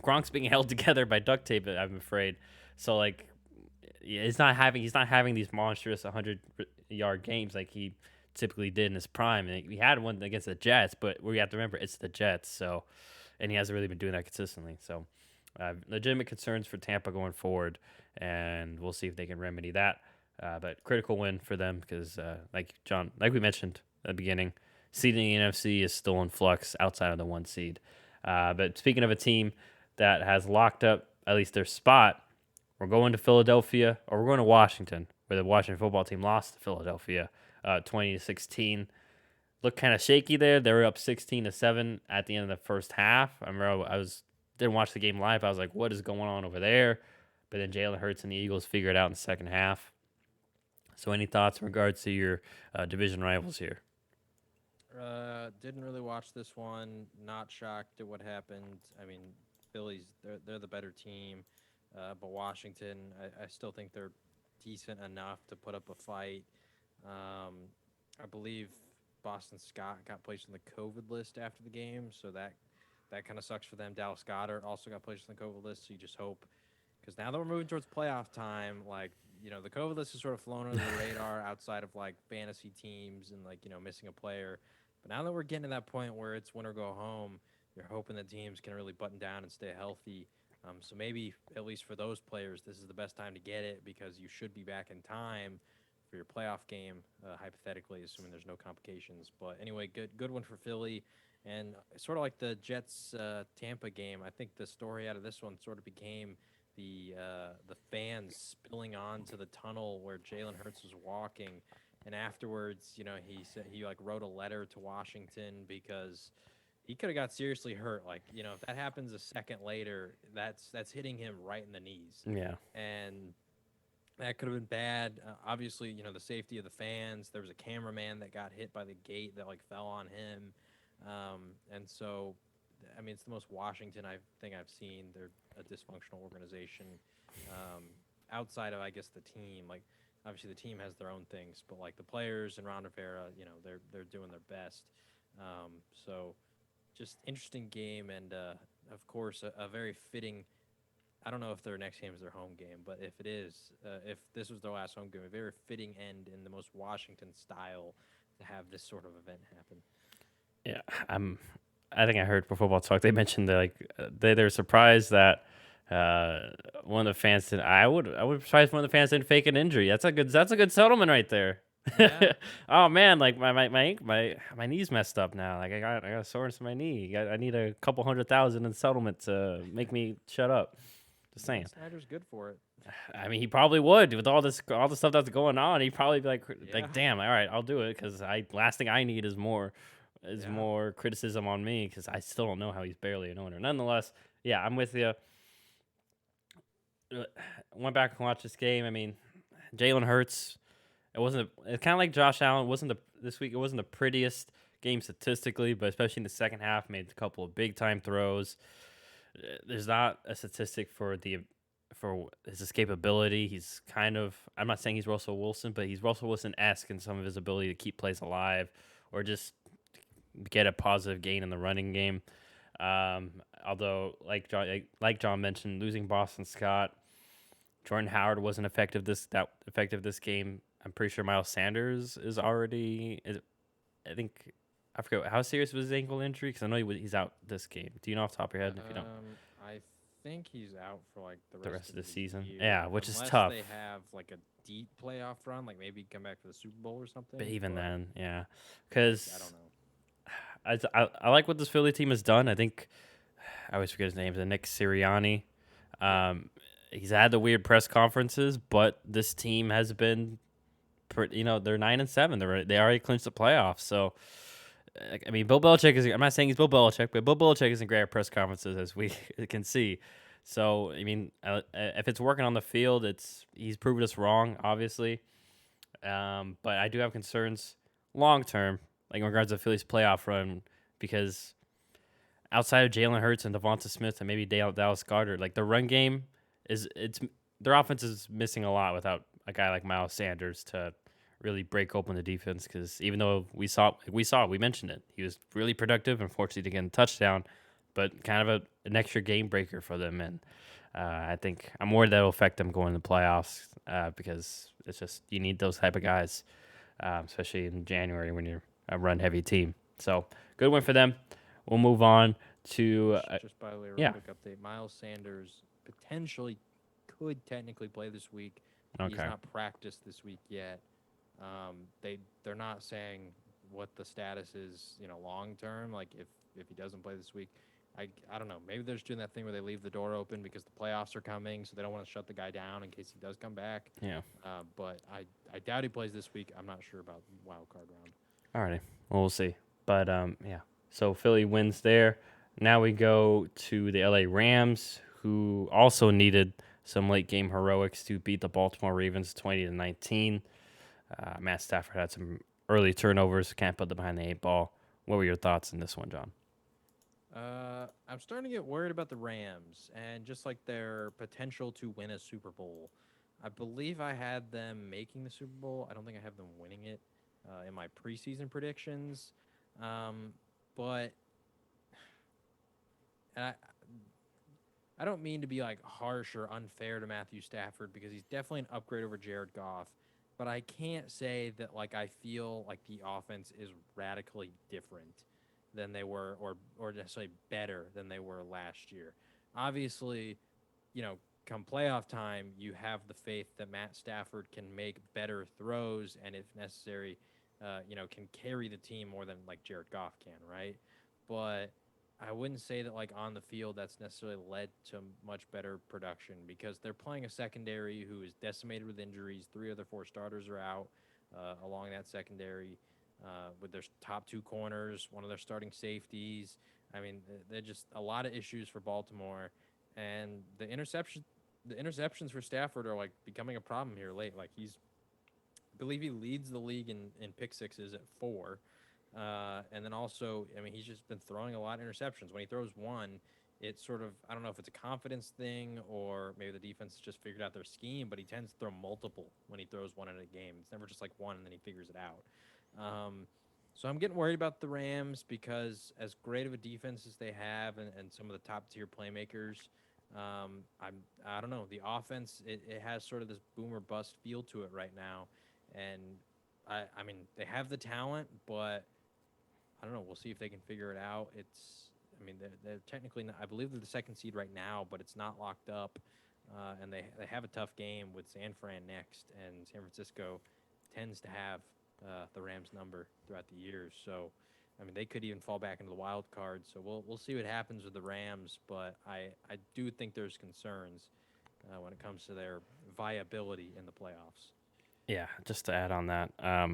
Gronk's being held together by duct tape, I'm afraid. So like, he's not having these monstrous 100-yard games like he typically did in his prime. And we had one against the Jets, but we have to remember it's the Jets. So, and he hasn't really been doing that consistently. So, legitimate concerns for Tampa going forward, and we'll see if they can remedy that. But critical win for them because, like we mentioned at the beginning, seeding in the NFC is still in flux outside of the 1 seed. But speaking of a team that has locked up at least their spot, we're going to Philadelphia, or we're going to Washington, where the Washington football team lost to Philadelphia 20-16. Looked kind of shaky there. They were up 16-7 at the end of the first half. I remember didn't watch the game live. I was like, what is going on over there? But then Jalen Hurts and the Eagles figured it out in the second half. So any thoughts in regards to your division rivals here? Didn't really watch this one. Not shocked at what happened. I mean, Phillies, they're the better team. but Washington, I still think they're decent enough to put up a fight. Um, I believe Boston Scott got placed on the COVID list after the game, so that kind of sucks for them. Dallas Goedert also got placed on the COVID list, so you just hope, because now that we're moving towards playoff time, like, the COVID list is sort of flown under the radar outside of like fantasy teams and like missing a player. But now that we're getting to that point where it's win or go home, you're hoping that teams can really button down and stay healthy. So maybe at least for those players, this is the best time to get it because you should be back in time for your playoff game, hypothetically, assuming there's no complications. But anyway, good one for Philly. And sort of like the Jets Tampa game, I think the story out of this one sort of became the fans spilling onto the tunnel where Jalen Hurts was walking, and afterwards, he said he like wrote a letter to Washington because he could have got seriously hurt. Like, if that happens a second later, that's hitting him right in the knees. Yeah. And that could have been bad. Obviously, the safety of the fans. There was a cameraman that got hit by the gate that like fell on him. And so, I mean, it's the most Washington thing I've seen. They're a dysfunctional organization. Outside of, I guess, the team. Like, obviously, the team has their own things, but like the players and Ron Rivera, they're doing their best. So, just interesting game, and of course, a very fitting. I don't know if their next game is their home game, but if it is, if this was their last home game, a very fitting end in the most Washington style to have this sort of event happen. Yeah, I think I heard for Football Talk they mentioned that they're surprised that one of the fans did. I would be surprised if one of the fans didn't fake an injury. That's a good settlement right there. Yeah. Oh man, like my knee's messed up now. Like I got a soreness in my knee. I need a couple $100,000 in settlement to make me shut up. Just saying. Snyder's good for it. I mean, he probably would with all the stuff that's going on. He'd probably be Yeah. like, damn, all right, I'll do it because last thing I need is more criticism on me because I still don't know how he's barely an owner. Nonetheless, yeah, I'm with you. Went back and watched this game. I mean, Jalen Hurts. It's kind of like Josh Allen. This week. It wasn't the prettiest game statistically, but especially in the second half, made a couple of big time throws. There's not a statistic for his escapability. He's kind of, I'm not saying he's Russell Wilson, but he's Russell Wilson-esque in some of his ability to keep plays alive or just get a positive gain in the running game. Although, like John mentioned, losing Boston Scott, Jordan Howard wasn't effective this game. I'm pretty sure Miles Sanders is already. I forget how serious was his ankle injury because I know he's out this game. Do you know off the top of your head? If you don't, I think he's out for like the rest of the season. year, Yeah, which is unless tough. They have like a deep playoff run, like maybe come back for the Super Bowl or something. But even then, yeah, because I don't know. I like what this Philly team has done. I think I always forget his name. Is Nick Sirianni? He's had the weird press conferences, but this team has been, they're 9-7. They already clinched the playoffs. So, I mean, Bill Belichick is. I'm not saying he's Bill Belichick, but Bill Belichick isn't great at press conferences, as we can see. So, I mean, if it's working on the field, he's proven us wrong, obviously. But I do have concerns long term, like in regards to Philly's playoff run, because outside of Jalen Hurts and Devonta Smith and maybe Dallas Goedert, like the run game their offense is missing a lot without a guy like Miles Sanders to really break open the defense. Because even though we mentioned it, he was really productive. Unfortunately, to get a touchdown, but kind of an extra game breaker for them. And I think I'm worried that'll affect them going to the playoffs because it's just you need those type of guys, especially in January when you're a run heavy team. So good win for them. We'll move on to just by the way, real quick update. Miles Sanders potentially could technically play this week. Okay. He's not practiced this week yet. They're not saying what the status is, long term. Like if he doesn't play this week, I don't know. Maybe they're just doing that thing where they leave the door open because the playoffs are coming, so they don't want to shut the guy down in case he does come back. Yeah. But I doubt he plays this week. I'm not sure about wild card round. Alrighty. Well, we'll see. But yeah. So Philly wins there. Now we go to the LA Rams, who also needed some late game heroics to beat the Baltimore Ravens 20-19. Matt Stafford had some early turnovers, can't put them behind the 8 ball. What were your thoughts in this one, John? I'm starting to get worried about the Rams and just like their potential to win a Super Bowl. I believe I had them making the Super Bowl. I don't think I have them winning it in my preseason predictions. Um, but I, I don't mean to be like harsh or unfair to Matthew Stafford because he's definitely an upgrade over Jared Goff. But I can't say that like I feel like the offense is radically different than they were or necessarily better than they were last year. Obviously, you know, come playoff time, you have the faith that Matt Stafford can make better throws and if necessary, can carry the team more than like Jared Goff can, right? But I wouldn't say that like on the field that's necessarily led to much better production because they're playing a secondary who is decimated with injuries. Three of their four starters are out along that secondary with their top two corners, one of their starting safeties. I mean, they're just a lot of issues for Baltimore, and the interceptions for Stafford are like becoming a problem here late. Like I believe he leads the league in pick sixes at four. And then also, I mean, he's just been throwing a lot of interceptions. When he throws one, it's sort of, I don't know if it's a confidence thing or maybe the defense has just figured out their scheme, but he tends to throw multiple when he throws one in a game. It's never just like one and then he figures it out. So I'm getting worried about the Rams because as great of a defense as they have and some of the top tier playmakers, I don't know. The offense, it has sort of this boom or bust feel to it right now. And I mean, they have the talent, but I don't know. We'll see if they can figure it out. I mean, they're technically, not, I believe they're the second seed right now, but it's not locked up. And they have a tough game with San Fran next, and San Francisco tends to have the Rams number throughout the years. So, I mean, they could even fall back into the wild card. So we'll see what happens with the Rams, but I do think there's concerns when it comes to their viability in the playoffs. Yeah, just to add on that, I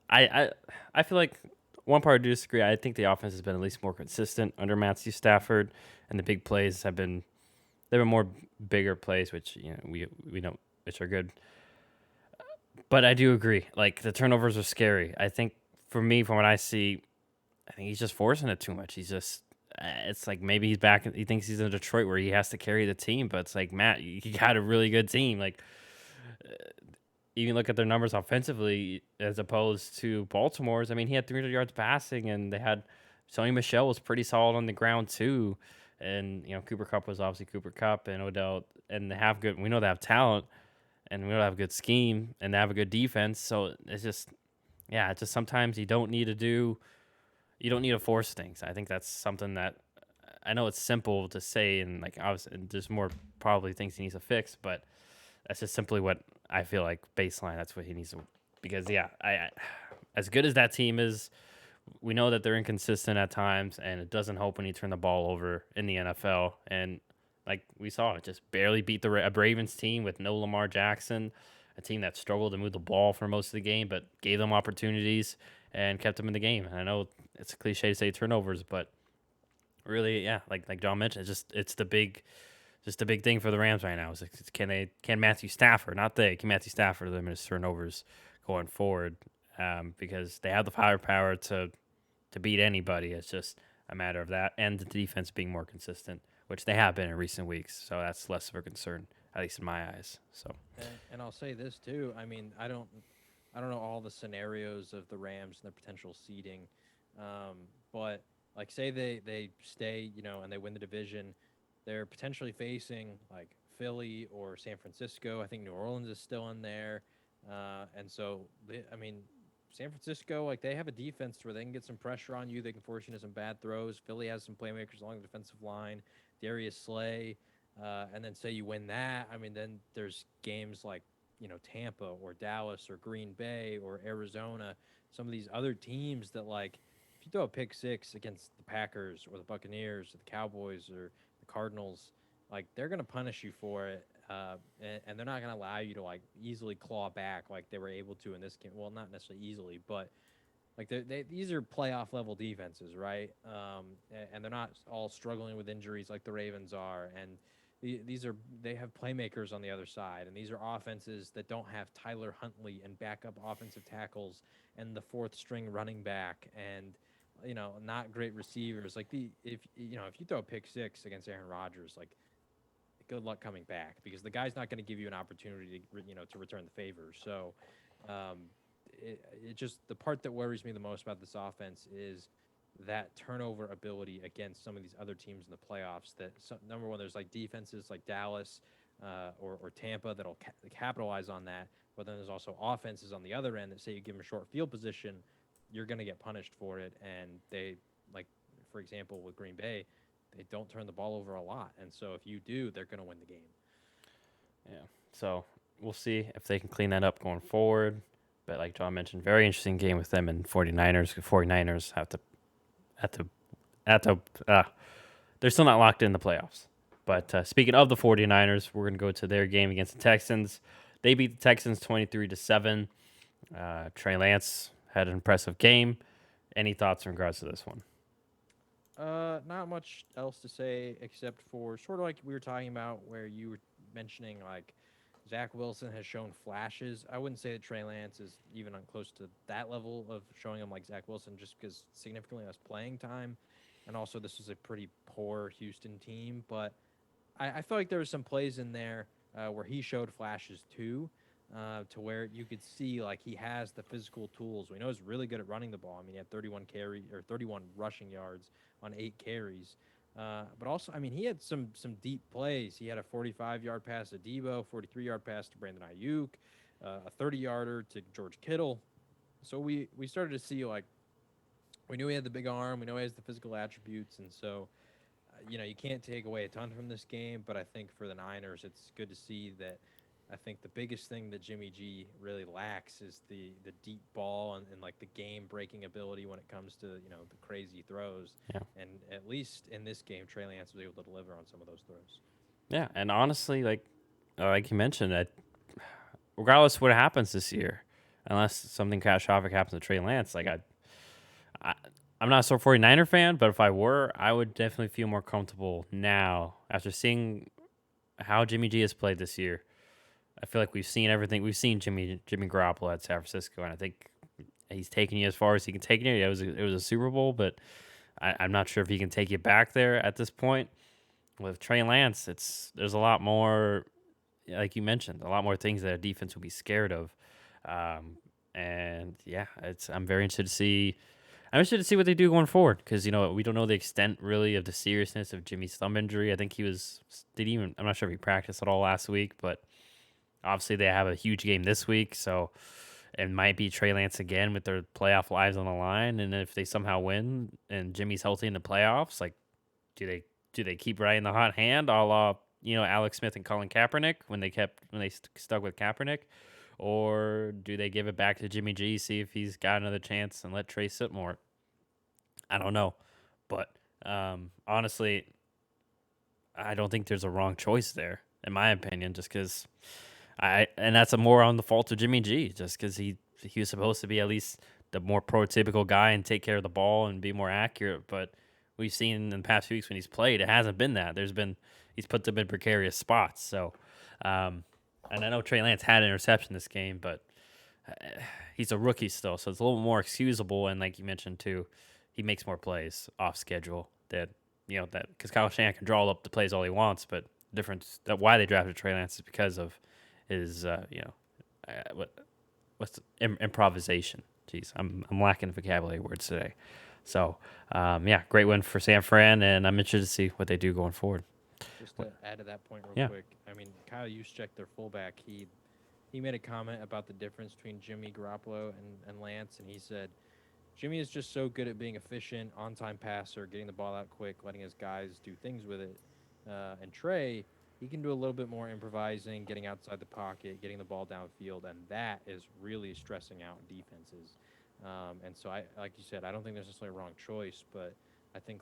I I feel like one part I do disagree. I think the offense has been at least more consistent under Matthew Stafford, and the big plays have been there been more bigger plays, which we know which are good. But I do agree. Like the turnovers are scary. I think for me, from what I see, I think he's just forcing it too much. He's just it's like maybe he's back. He thinks he's in Detroit where he has to carry the team, but it's like Matt, you got a really good team. Like you can look at their numbers offensively as opposed to Baltimore's. I mean, he had 300 yards passing, and they had Sony Michelle was pretty solid on the ground too, and Cooper Cup was obviously Cooper Cup and Odell, and they have good. We know they have talent, and we know they have a good scheme, and they have a good defense. So it's just, yeah, it's just sometimes you don't need to force things. I think that's something that I know it's simple to say, and like obviously, and there's more probably things he needs to fix, but that's just simply what I feel like baseline. That's what he needs to, because yeah, I as good as that team is, we know that they're inconsistent at times, and it doesn't help when you turn the ball over in the NFL. And like we saw, it just barely beat the a Ravens team with no Lamar Jackson, a team that struggled to move the ball for most of the game, but gave them opportunities and kept them in the game. And I know it's a cliche to say turnovers, but really, yeah, like John mentioned, just the big thing for the Rams right now is can Matthew Stafford, not they, can Matthew Stafford limit his turnovers going forward, because they have the firepower to beat anybody. It's just a matter of that and the defense being more consistent, which they have been in recent weeks. So that's less of a concern, at least in my eyes. So And I'll say this too. I mean, I don't know all the scenarios of the Rams and their potential seeding, but like say they stay, and they win the division, they're potentially facing like Philly or San Francisco. I think New Orleans is still in there, and so I mean, San Francisco like they have a defense where they can get some pressure on you. They can force you into some bad throws. Philly has some playmakers along the defensive line. Darius Slay. And then say you win that. I mean, then there's games like Tampa or Dallas or Green Bay or Arizona, some of these other teams that like if you throw a pick six against the Packers or the Buccaneers or the Cowboys or the Cardinals, like they're gonna punish you for it, and they're not gonna allow you to like easily claw back like they were able to in this game. Well, not necessarily easily, but like these are playoff level defenses, right? And they're not all struggling with injuries like the Ravens are, and these are they have playmakers on the other side, and these are offenses that don't have Tyler Huntley and backup offensive tackles and the fourth string running back, and not great receivers. Like if you throw a pick six against Aaron Rodgers, like good luck coming back because the guy's not going to give you an opportunity to return the favor. So, um, it just the part that worries me the most about this offense is that turnover ability against some of these other teams in the playoffs. Number one, there's like defenses like Dallas or Tampa that'll capitalize on that, but then there's also offenses on the other end that say you give them a short field position, you're going to get punished for it, and they like for example with Green Bay they don't turn the ball over a lot. And so if you do, they're going to win the game. Yeah. So we'll see if they can clean that up going forward. But like John mentioned, very interesting game with them and 49ers. 49ers have to they're still not locked in the playoffs. But speaking of the 49ers, we're going to go to their game against the Texans. They beat the Texans 23-7. Trey Lance had an impressive game. Any thoughts in regards to this one? Not much else to say except for sort of like we were talking about where you were mentioning like Zach Wilson has shown flashes. I wouldn't say that Trey Lance is even on close to that level of showing him like Zach Wilson just because significantly less playing time. And also this was a pretty poor Houston team. But I felt like there were some plays in there where he showed flashes too. To where you could see like he has the physical tools. We know he's really good at running the ball. I mean, he had 31 rushing yards on 8 carries. But also, I mean, he had some deep plays. He had a 45-yard pass to Debo, 43-yard pass to Brandon Ayuk, a 30-yarder to George Kittle. So we started to see like we knew he had the big arm. We know he has the physical attributes, and so you can't take away a ton from this game. But I think for the Niners, it's good to see that. I think the biggest thing that Jimmy G really lacks is the deep ball and like the game breaking ability when it comes to the crazy throws. Yeah. And at least in this game, Trey Lance was able to deliver on some of those throws. Yeah, and honestly, like you mentioned, regardless of what happens this year, unless something catastrophic happens to Trey Lance, like I'm not a 49er fan, but if I were, I would definitely feel more comfortable now after seeing how Jimmy G has played this year. I feel like we've seen everything. We've seen Jimmy Garoppolo at San Francisco, and I think he's taken you as far as he can take you. It was a Super Bowl, but I'm not sure if he can take you back there at this point. With Trey Lance, there's a lot more, like you mentioned, a lot more things that a defense will be scared of. And yeah, I'm very interested to see. I'm interested to see what they do going forward because we don't know the extent really of the seriousness of Jimmy's thumb injury. I think I'm not sure if he practiced at all last week, but obviously they have a huge game this week, so it might be Trey Lance again with their playoff lives on the line. And if they somehow win and Jimmy's healthy in the playoffs, like do they keep riding the hot hand, a la Alex Smith and Colin Kaepernick when they stuck with Kaepernick, or do they give it back to Jimmy G, see if he's got another chance and let Trey sit more? I don't know, but honestly, I don't think there's a wrong choice there, in my opinion, just because. And that's more on the fault of Jimmy G, just because he was supposed to be at least the more prototypical guy and take care of the ball and be more accurate. But we've seen in the past few weeks when he's played, it hasn't been that. He's put them in precarious spots. So, and I know Trey Lance had an interception this game, but he's a rookie still, so it's a little more excusable. And like you mentioned too, he makes more plays off schedule. That because Kyle Shanahan can draw up the plays all he wants, but the difference that why they drafted Trey Lance is because of is improvisation. Jeez, I'm lacking vocabulary words today. So great win for San Fran, and I'm interested to see what they do going forward. Just to add to that point real quick, I mean Kyle Juszczyk, their fullback, he made a comment about the difference between Jimmy Garoppolo and Lance, and he said Jimmy is just so good at being efficient, on-time passer, getting the ball out quick, letting his guys do things with it, and Trey. He can do a little bit more improvising, getting outside the pocket, getting the ball downfield, and that is really stressing out defenses. And so, like you said, I don't think there's necessarily a wrong choice, but I think,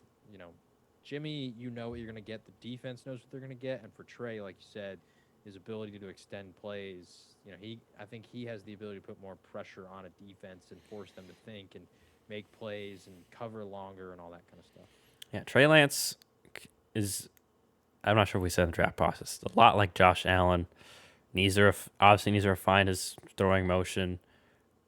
Jimmy, what you're going to get. The defense knows what they're going to get. And for Trey, like you said, his ability to extend plays, I think he has the ability to put more pressure on a defense and force them to think and make plays and cover longer and all that kind of stuff. Yeah, Trey Lance is... I'm not sure if we said in the draft process. A lot like Josh Allen. Neither are refined his throwing motion,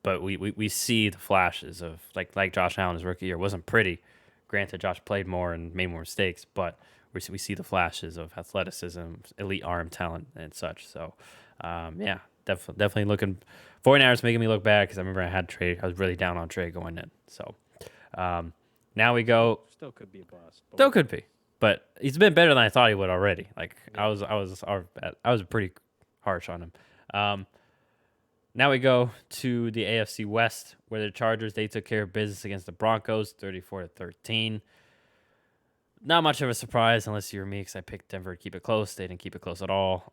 but we see the flashes of like Josh Allen his rookie year wasn't pretty. Granted, Josh played more and made more mistakes, but we see the flashes of athleticism, elite arm talent, and such. So, yeah, definitely looking. 49ers making me look bad because I remember I had Trey. I was really down on Trey going in. So, um, now we go. Still could be a bust. But Still could be, but he's been better than I thought he would already. Like Yeah. I was pretty harsh on him. Um, Now we go to the AFC West, where the Chargers they took care of business against the Broncos, 34-13. Not much of a surprise unless you're me, because I picked Denver to keep it close. They didn't keep it close at all.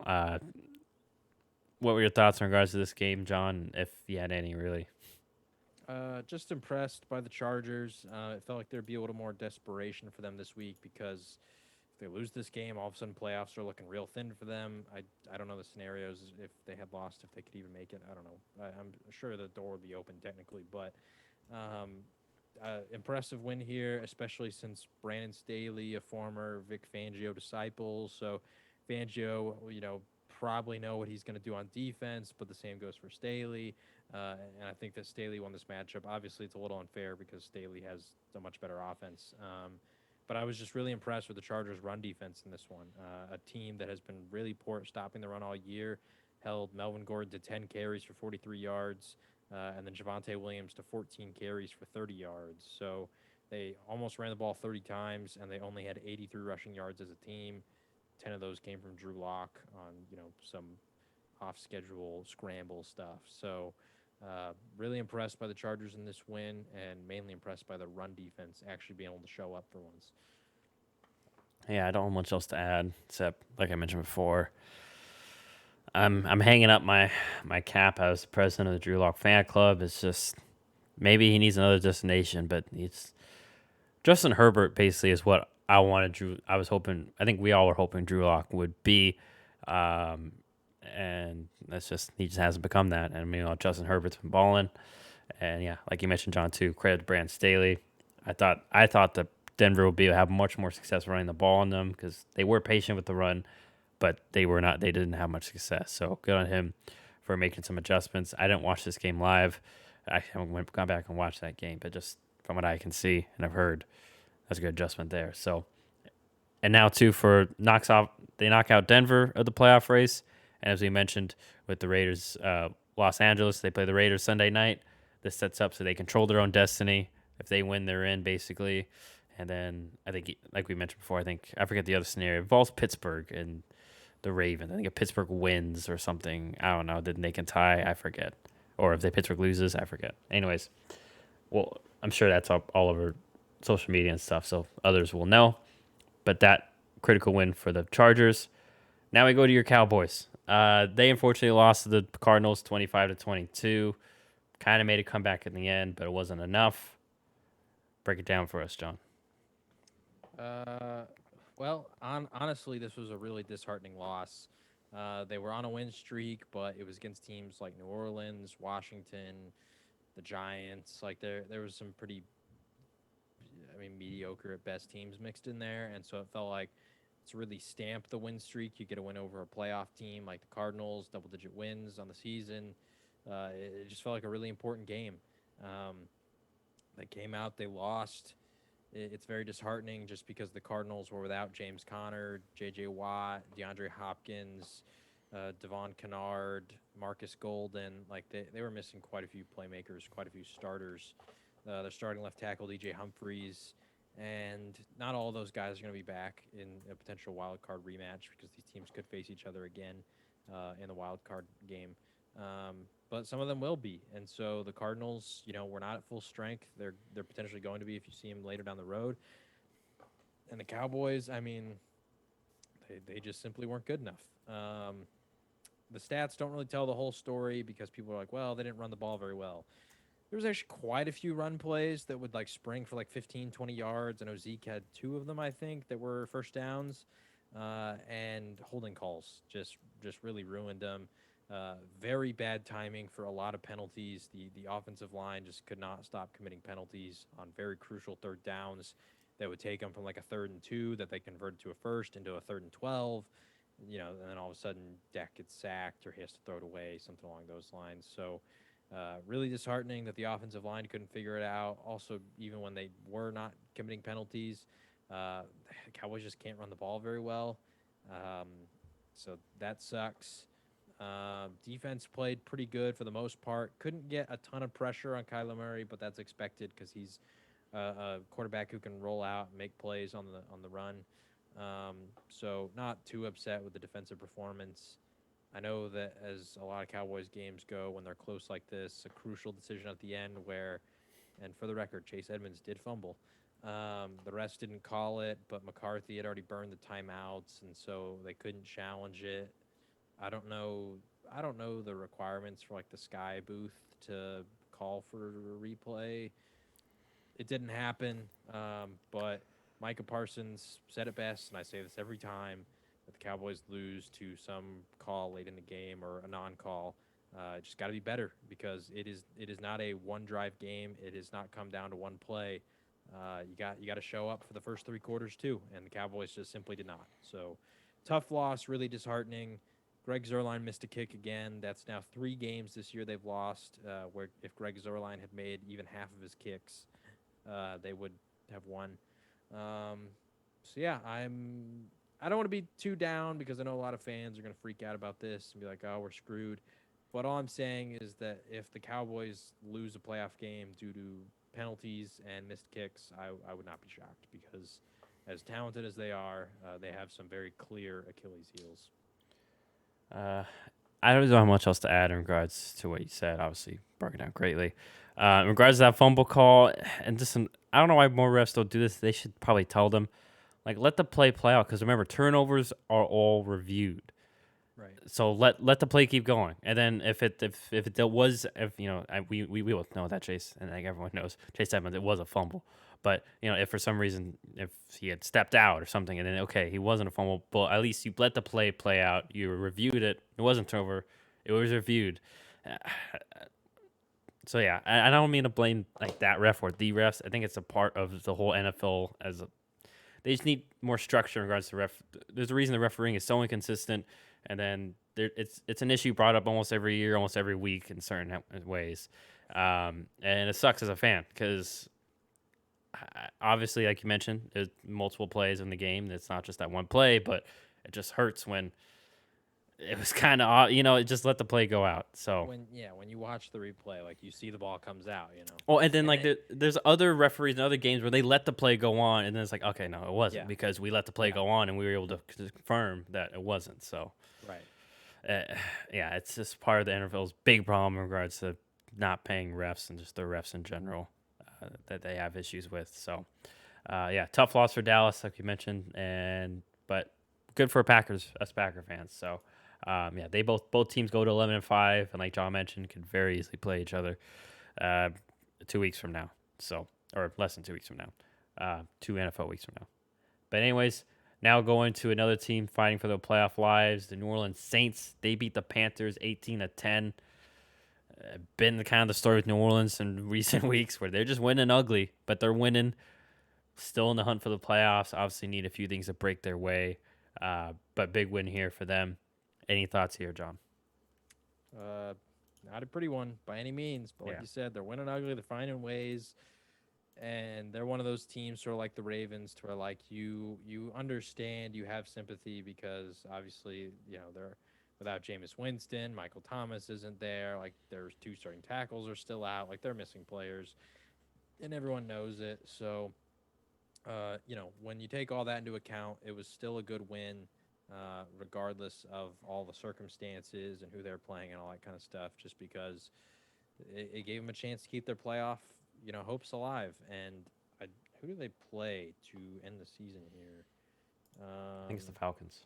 What were your thoughts in regards to this game, John? If you had any, really. Just impressed by the Chargers. It felt like there'd be a little more desperation for them this week because if they lose this game, all of a sudden playoffs are looking real thin for them. I don't know the scenarios if they had lost, if they could even make it. I don't know. I'm sure the door would be open technically, but impressive win here, especially since Brandon Staley, a former Vic Fangio disciple. So Fangio, probably know what he's going to do on defense, but the same goes for Staley. And I think that Staley won this matchup. Obviously, it's a little unfair because Staley has a much better offense. But I was just really impressed with the Chargers' run defense in this one. A team that has been really poor at stopping the run all year held Melvin Gordon to 10 carries for 43 yards, and then Javonte Williams to 14 carries for 30 yards. So they almost ran the ball 30 times, and they only had 83 rushing yards as a team. 10 of those came from Drew Lock on, some off-schedule scramble stuff. So really impressed by the Chargers in this win, and mainly impressed by the run defense actually being able to show up for once. Yeah, I don't have much else to add except, like I mentioned before, I'm hanging up my cap as the president of the Drew Lock fan club. It's just maybe he needs another destination, but it's Justin Herbert basically is what I wanted. I was hoping. I think we all were hoping Drew Lock would be, and that's just he just hasn't become that. And Justin Herbert's been balling, and yeah, like you mentioned, John too. Credit to Brand Staley. I thought that Denver would have much more success running the ball on them because they were patient with the run, but they were not. They didn't have much success. So good on him for making some adjustments. I didn't watch this game live. I haven't gone back and watched that game, but just from what I can see and I've heard, that's a good adjustment there. So, and now too they knock out Denver of the playoff race, and as we mentioned with the Raiders, Los Angeles, they play the Raiders Sunday night. This sets up so they control their own destiny. If they win, they're in basically. And then I think, like we mentioned before, I forget the other scenario. It involves Pittsburgh and the Ravens. I think if Pittsburgh wins or something, I don't know, then they can tie. I forget. Or if Pittsburgh loses, I forget. Anyways, well, I'm sure that's all over social media and stuff, so others will know. But that critical win for the Chargers. Now we go to your Cowboys. They unfortunately lost to the Cardinals 25-22. Kind of made a comeback in the end, but it wasn't enough. Break it down for us, John. Well, honestly, this was a really disheartening loss. They were on a win streak, but it was against teams like New Orleans, Washington, the Giants. Like there was some pretty, mediocre at best teams mixed in there, and so it felt like to really stamp the win streak, you get a win over a playoff team like the Cardinals, double-digit wins on the season. It just felt like a really important game. They came out, they lost. It's very disheartening just because the Cardinals were without James Conner, J.J. Watt, DeAndre Hopkins, Devon Kennard, Marcus Golden. Like they were missing quite a few playmakers, quite a few starters. Their starting left tackle, DJ Humphries, and not all of those guys are going to be back in a potential wild card rematch because these teams could face each other again in the wild card game. But some of them will be, and so the Cardinals, were not at full strength. They're potentially going to be if you see them later down the road. And the Cowboys, they just simply weren't good enough. The stats don't really tell the whole story because people are like, well, they didn't run the ball very well. There was actually quite a few run plays that would spring for 15, 20 yards. I know Zeke had 2 of them, I think, that were first downs, and holding calls just really ruined them. Very bad timing for a lot of penalties. The offensive line just could not stop committing penalties on very crucial third downs that would take them from a 3rd and 2 that they converted to a first into a 3rd and 12. And then all of a sudden Dak gets sacked or he has to throw it away, something along those lines. So Really disheartening that the offensive line couldn't figure it out. Also, even when they were not committing penalties, the Cowboys just can't run the ball very well. Um, so that sucks. Defense played pretty good for the most part. Couldn't get a ton of pressure on Kyler Murray, but that's expected because he's a quarterback who can roll out and make plays on the run. So not too upset with the defensive performance. I know that as a lot of Cowboys games go, when they're close like this, a crucial decision at the end where, and for the record, Chase Edmonds did fumble. The refs didn't call it, but McCarthy had already burned the timeouts, and so they couldn't challenge it. I don't know. I don't know the requirements for like the Sky booth to call for a replay. It didn't happen, but Micah Parsons said it best, and I say this every time that the Cowboys lose to some call late in the game or a non-call. Just got to be better because it is not a one drive game. It has not come down to one play. You got to show up for the first three quarters too, and the Cowboys just simply did not. So tough loss, really disheartening. Greg Zuerlein missed a kick again. That's now 3 games this year they've lost. Where if Greg Zuerlein had made even half of his kicks, they would have won. So yeah, I don't want to be too down because I know a lot of fans are going to freak out about this and be like, "Oh, we're screwed." But all I'm saying is that if the Cowboys lose a playoff game due to penalties and missed kicks, I would not be shocked because as talented as they are, they have some very clear Achilles heels. I don't know how much else to add in regards to what you said. Obviously, broke it down greatly. In regards to that fumble call, and just I don't know why more refs don't do this. They should probably tell them, like, let the play out. Because remember, turnovers are all reviewed. Right. So let the play keep going, and then if we will know that Chase, and like everyone knows, Chase Edmonds, it was a fumble. But if for some reason if he had stepped out or something, and then okay, he wasn't a fumble, but at least you let the play out. You reviewed it. It wasn't turnover. It was reviewed. So yeah, I don't mean to blame like that ref or the refs. I think it's a part of the whole NFL they just need more structure in regards to ref. There's a reason the refereeing is so inconsistent, and then it's an issue brought up almost every year, almost every week in certain ways, and it sucks as a fan because obviously, like you mentioned, there's multiple plays in the game. It's not just that one play, but it just hurts when it was kind of it just let the play go out. So when you watch the replay, like you see the ball comes out, oh, and then there's other referees in other games where they let the play go on, and then it's like, okay, no, it wasn't because we let the play go on, and we were able to confirm that it wasn't. So, right, it's just part of the NFL's big problem in regards to not paying refs and just the refs in general that they have issues with. So, tough loss for Dallas, like you mentioned, but good for us Packer fans. So. They both teams go to 11-5, and like John mentioned, could very easily play each other 2 weeks from now. So, or less than 2 weeks from now, 2 NFL weeks from now. But anyways, now going to another team fighting for their playoff lives, the New Orleans Saints. They beat the Panthers 18-10. Been the kind of the story with New Orleans in recent weeks where they're just winning ugly, but they're winning. Still in the hunt for the playoffs. Obviously, need a few things to break their way, but big win here for them. Any thoughts here, John? Not a pretty one by any means, but like you said, they're winning ugly. They're finding ways, and they're one of those teams, sort of like the Ravens, to where like you understand, you have sympathy because obviously they're without Jameis Winston, Michael Thomas isn't there. Like their 2 starting tackles are still out. Like they're missing players, and everyone knows it. So, when you take all that into account, it was still a good win. Regardless of all the circumstances and who they're playing and all that kind of stuff, just because it gave them a chance to keep their playoff, hopes alive. And who do they play to end the season here? I think it's the Falcons.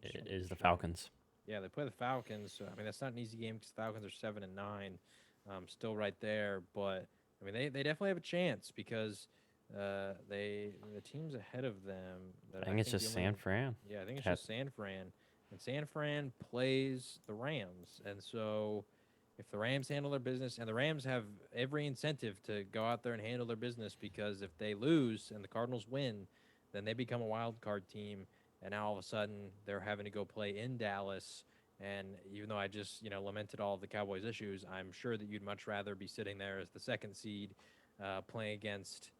It is the Falcons. Yeah, they play the Falcons. So, I mean, that's not an easy game because the Falcons are 7-9, still right there. But I mean, they definitely have a chance because. The teams ahead of them. I think it's just San Fran. Yeah, I think it's just San Fran, and San Fran plays the Rams, and so if the Rams handle their business, and the Rams have every incentive to go out there and handle their business because if they lose and the Cardinals win, then they become a wild card team, and now all of a sudden they're having to go play in Dallas And even though I just, lamented all of the Cowboys' issues, I'm sure that you'd much rather be sitting there as the second seed, playing against,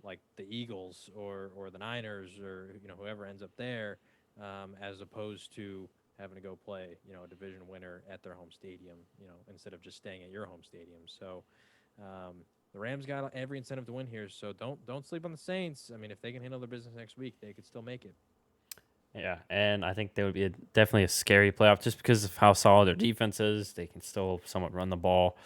like the Eagles or the Niners or whoever ends up there, as opposed to having to go play a division winner at their home stadium, instead of just staying at your home stadium. So um, the Rams got every incentive to win here. So don't sleep on the Saints. I mean, if they can handle their business next week, they could still make it. Yeah, and I think they would be definitely a scary playoff just because of how solid their defense is. They can still somewhat run the ball.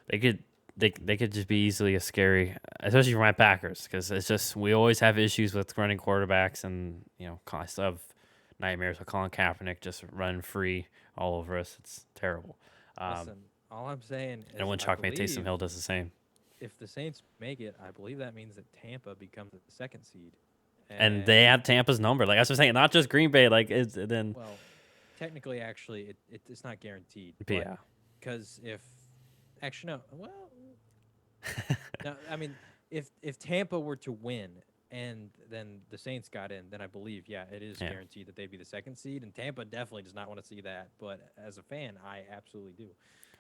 They could they could just be easily a scary, especially for my Packers, because it's just we always have issues with running quarterbacks, and I still have nightmares with Colin Kaepernick just running free all over us. It's terrible. Um, Listen, all I'm saying and is when I Chalk Taysom believe Hill does the same. if the Saints make it, I believe that means that Tampa becomes the second seed. And they And have Tampa's number. Like I was saying, not just Green Bay. Like it's then, well, technically, actually, it's not guaranteed, but but yeah, because if actually no, well, no, I mean, if Tampa were to win and then the Saints got in, then I believe, yeah, it is yeah. guaranteed that they'd be the second seed, and Tampa definitely does not want to see that. But as a fan, I absolutely do.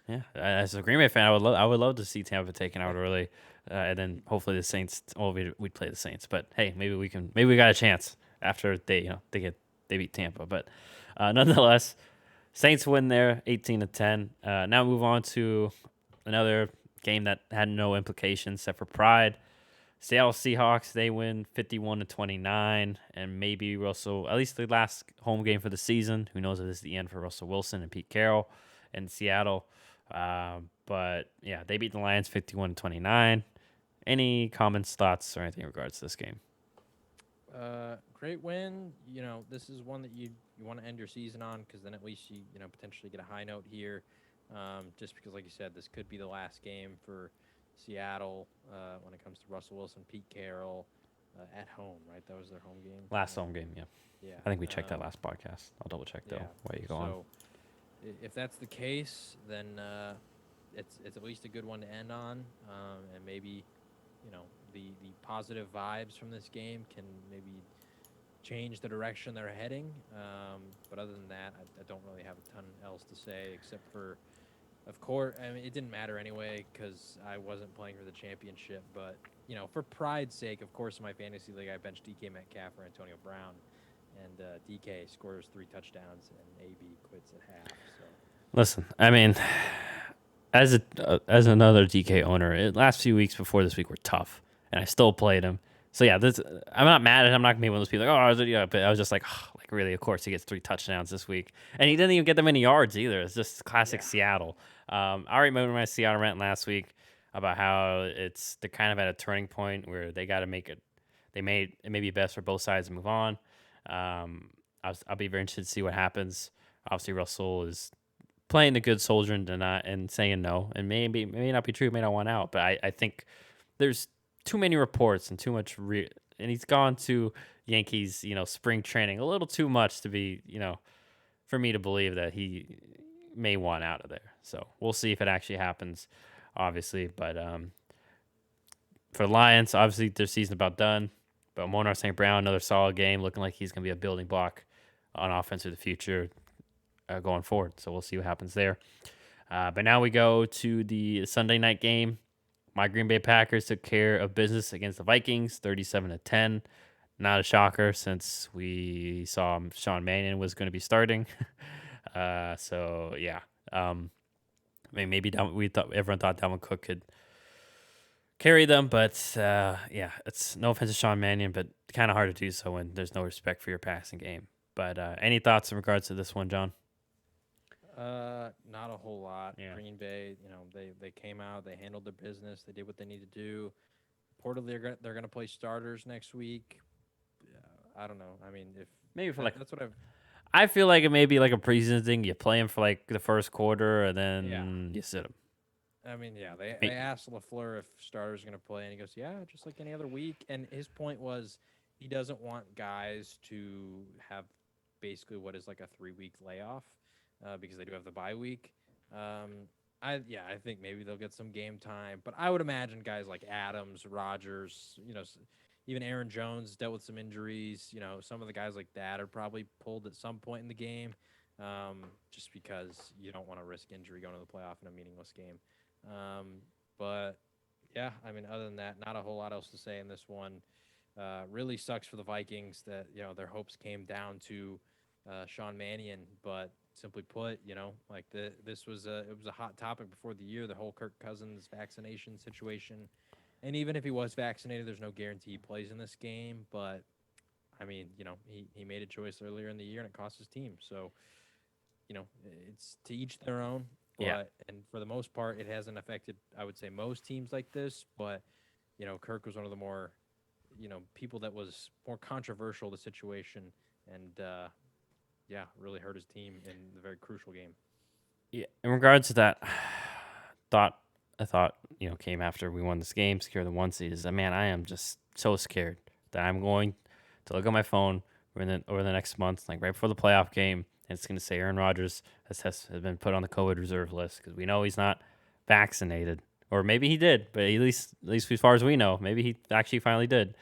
Yeah, as a Green Bay fan, I would love to see Tampa taken out early, and then hopefully the Saints. Well, we'd play the Saints, but hey, maybe we got a chance after they beat Tampa. But nonetheless, Saints win there, 18-10. Now move on to another game that had no implications except for pride. Seattle Seahawks, they win 51-29, and maybe Russell, at least the last home game for the season. Who knows if this is the end for Russell Wilson and Pete Carroll in Seattle. But yeah, they beat the Lions 51-29. Any comments, thoughts, or anything in regards to this game? Great win. This is one that you want to end your season on because then at least you potentially get a high note here. Just because, like you said, this could be the last game for Seattle when it comes to Russell Wilson, Pete Carroll at home, right? That was their home game. Last home game, yeah. Yeah. I think we checked that last podcast. I'll double check though. Yeah. While you go on. So if that's the case, then it's at least a good one to end on, and maybe the positive vibes from this game can maybe change the direction they're heading. But other than that, I don't really have a ton else to say except for, of course, I mean, it didn't matter anyway because I wasn't playing for the championship. But, for pride's sake, of course, in my fantasy league, I benched DK Metcalf for Antonio Brown. And DK scores 3 touchdowns, and AB quits at half. So Listen, I mean, as another DK owner, the last few weeks before this week were tough, and I still played him. So yeah, I'm not mad at him. I'm not gonna be one of those people like, but I was just like, oh, like really, of course he gets 3 touchdowns this week, and he didn't even get them many yards either. It's just classic yeah. Seattle. I already remember my Seattle rant last week about how they're kind of at a turning point where they got to make it. It may be best for both sides to move on. I'll be very interested to see what happens. Obviously, Russell is playing the good soldier and saying no, and may not be true, may not want out, but I think there's too many reports and too much and he's gone to Yankees, spring training a little too much to be, for me to believe that he may want out of there. So we'll see if it actually happens, obviously. But for the Lions, obviously their season about done. But Monar St. Brown, another solid game, looking like he's going to be a building block on offense for the future going forward. So we'll see what happens there. But now we go to the Sunday night game. My Green Bay Packers took care of business against the Vikings, 37-10. Not a shocker since we saw Sean Mannion was going to be starting. So yeah, I mean maybe everyone thought Dalvin Cook could carry them, but yeah, it's no offense to Sean Mannion, but kind of hard to do so when there's no respect for your passing game. But any thoughts in regards to this one, John? Not a whole lot. Yeah. Green Bay, they came out, they handled their business, they did what they need to do. Reportedly, they're gonna play starters next week. I don't know. I mean, if Maybe for that's what I feel like it may be like a preseason thing. You play him for like the first quarter, and then you sit him. I mean, yeah, they asked LaFleur if starters going to play, and he goes, yeah, just like any other week. And his point was he doesn't want guys to have basically what is like a 3-week layoff because they do have the bye week. I think maybe they'll get some game time, but I would imagine guys like Adams, Rodgers, even Aaron Jones dealt with some injuries. Some of the guys like that are probably pulled at some point in the game. just because you don't want to risk injury going to the playoff in a meaningless game. But yeah, I mean, other than that, not a whole lot else to say in this one. Really sucks for the Vikings that their hopes came down to Sean Mannion, but simply put, like this was it was a hot topic before the year, the whole Kirk Cousins vaccination situation. And even if he was vaccinated, there's no guarantee he plays in this game. But I mean, he made a choice earlier in the year and it cost his team. So, it's to each their own. Yeah. And for the most part, it hasn't affected, I would say, most teams like this. But, Kirk was one of the more, people that was more controversial the situation, and yeah, really hurt his team in the very crucial game. Yeah. In regards to that, thought came after we won this game, secure the 1 seed. Is that, man, I am just so scared that I'm going to look at my phone over the next month, like right before the playoff game, and it's going to say Aaron Rodgers has been put on the COVID reserve list because we know he's not vaccinated, or maybe he did, but at least as far as we know, maybe he actually finally did.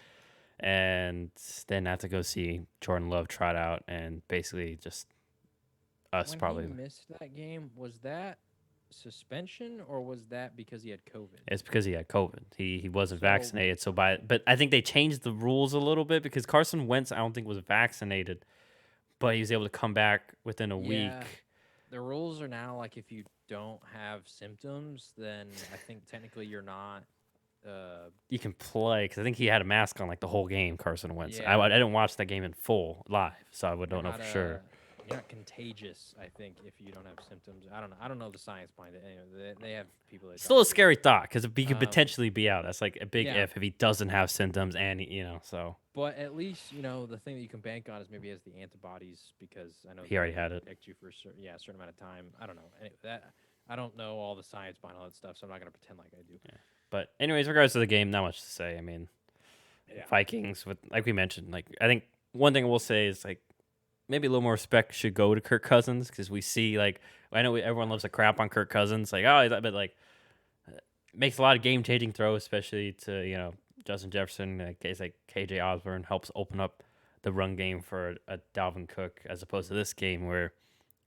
And then have to go see Jordan Love trot out, and basically just us When probably. he missed that game, was that suspension or was that because he had COVID? It's because he had COVID. He wasn't So vaccinated. But I think they changed the rules a little bit because Carson Wentz I don't think was vaccinated, but he was able to come back within a yeah, week. the rules are now like if you don't have symptoms, then I think technically you're not. You can play because I think he had a mask on like the whole game. Carson Wentz. Yeah, I didn't watch that game in full live, so I you're don't know not for sure. you're not contagious. I think if you don't have symptoms, I don't know. I don't know the science behind it. Anyway, they have people that Still don't a scary thought because he could Um, potentially be out. That's like a big yeah. if he doesn't have symptoms and so But at least the thing that you can bank on is maybe he has the antibodies because I know he already had it. protect you for a certain amount of time. I don't know. I don't know all the science behind all that stuff, so I'm not gonna pretend like I do. Yeah. But anyways, regards to the game, not much to say. I mean, Yeah. Vikings with like we mentioned, like I think one thing we'll say is like maybe a little more respect should go to Kirk Cousins because we see like I know everyone loves to crap on Kirk Cousins, like but like makes a lot of game changing throws, especially to Justin Jefferson. Like case like KJ Osborne helps open up the run game for a Dalvin Cook as opposed to this game where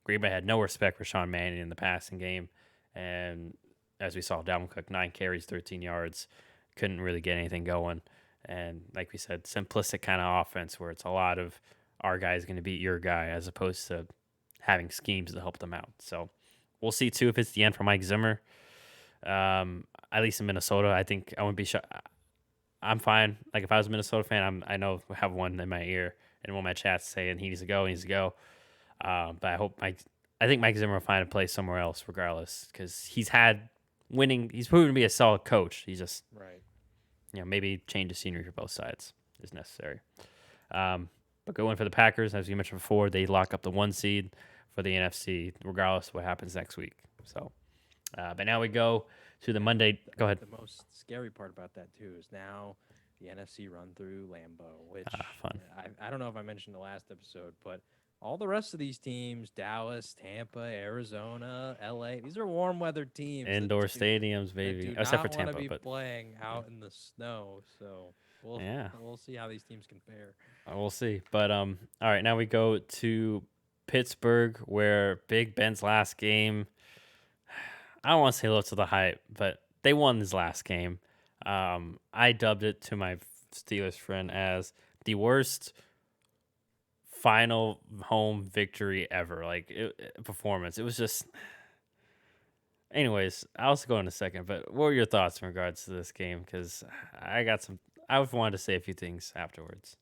Green Bay had no respect for Sean Mannion in the passing game, and as we saw, Dalvin Cook 9 carries, 13 yards, couldn't really get anything going. And like we said, simplistic kind of offense where it's a lot of our guy is going to beat your guy as opposed to having schemes to help them out. So we'll see too if it's the end for Mike Zimmer. At least in Minnesota, I think I wouldn't be shocked. I'm fine. Like if I was a Minnesota fan, I know I have one in my ear and one of my chats saying he needs to go, he needs to go. But I think Mike Zimmer will find a place somewhere else regardless because he's had winning. He's proven to be a solid coach. He's just Right. maybe change the scenery for both sides is necessary. But going for the Packers, as you mentioned before, they lock up the 1 seed for the NFC, regardless of what happens next week. So, but now we go to the Monday. Go ahead. The most scary part about that too is now the NFC run through Lambeau, which Fun. I don't know if I mentioned the last episode, but all the rest of these teams, Dallas, Tampa, Arizona, LA, these are warm weather teams. Indoor stadiums, That baby. do Except for not want to Tampa, be but playing out in the snow. So we'll see how these teams compare. We'll see. But all right, now we go to Pittsburgh, where Big Ben's last game. I don't want to say low to the hype, but they won his last game. I dubbed it to my Steelers friend as the worst final home victory ever. Like performance. It was just. Anyways, I'll also go in a second. But what were your thoughts in regards to this game? Because I got some. I wanted to say a few things afterwards.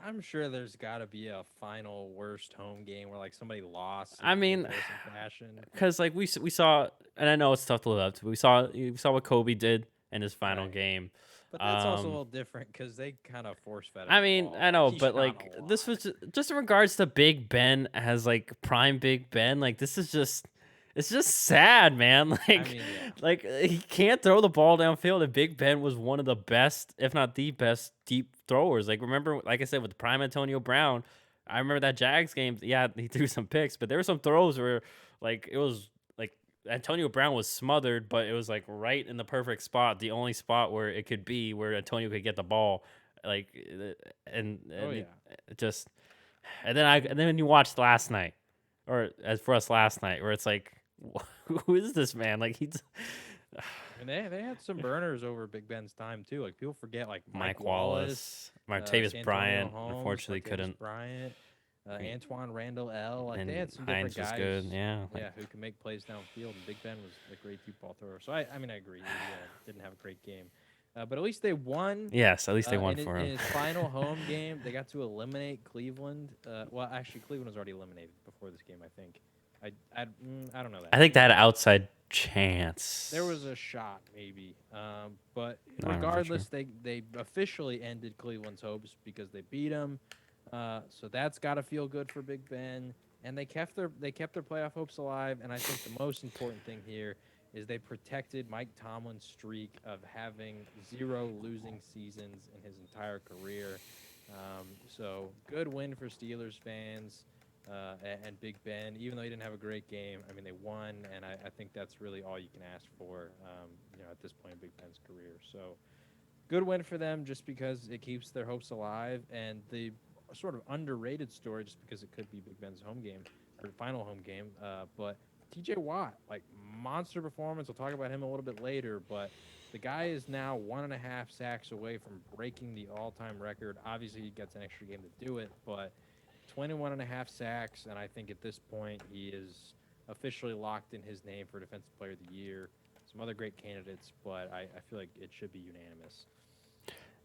I'm sure there's got to be a final worst home game where like somebody lost. I mean, fashion. because like we saw, and I know it's tough to live up to. But we saw what Kobe did in his final Right. game. But that's also a little different because they kind of force fed him. I mean, I know, He but shot like a this lot. was just in regards to Big Ben as like prime Big Ben. Like this is just. It's just sad, man. Like, mean, yeah. like he can't throw the ball downfield. And Big Ben was one of the best, if not the best, deep throwers. Like, remember, like I said, with prime Antonio Brown, I remember that Jags game. Yeah, he threw some picks, but there were some throws where, like, it was like Antonio Brown was smothered, but it was like right in the perfect spot, the only spot where it could be where Antonio could get the ball. Like, and Oh, yeah. it just, and then when you watched last night. or as for us last night, where it's like, who is this man? Like he's And they had some burners over Big Ben's time too. Like people forget, like Mike Mike Wallace, Wallace, Martavis Santonio Bryant. Holmes, Unfortunately, Martavis couldn't. Bryant, Antoine Randall L. Like they And had some different Hines was guys, good. Yeah, like, yeah, who can make plays downfield. And Big Ben was a great deep ball thrower. So I mean, I agree. He didn't have a great game, but at least they won. yes, at least they won in, for in him. his final home game, they got to eliminate Cleveland. Well, actually, Cleveland was already eliminated before this game, I think. I don't know that. I think they had an outside chance. There was a shot, maybe. But I'm not regardless, they officially ended Cleveland's hopes because they beat them. So that's got to feel good for Big Ben. And they kept their playoff hopes alive. And I think the most important thing here is they protected Mike Tomlin's streak of having 0 losing seasons in his entire career. So good win for Steelers fans. And Big Ben, even though he didn't have a great game, I mean, they won, and I think that's really all you can ask for, at this point in Big Ben's career. So, good win for them just because it keeps their hopes alive, and the sort of underrated story just because it could be Big Ben's home game, or final home game, but T.J. Watt, like, monster performance. We'll talk about him a little bit later, but the guy is now 1.5 sacks away from breaking the all-time record. Obviously, he gets an extra game to do it, but 21.5 sacks, and I think at this point he is officially locked in his name for Defensive Player of the Year. Some other great candidates, but I feel like it should be unanimous.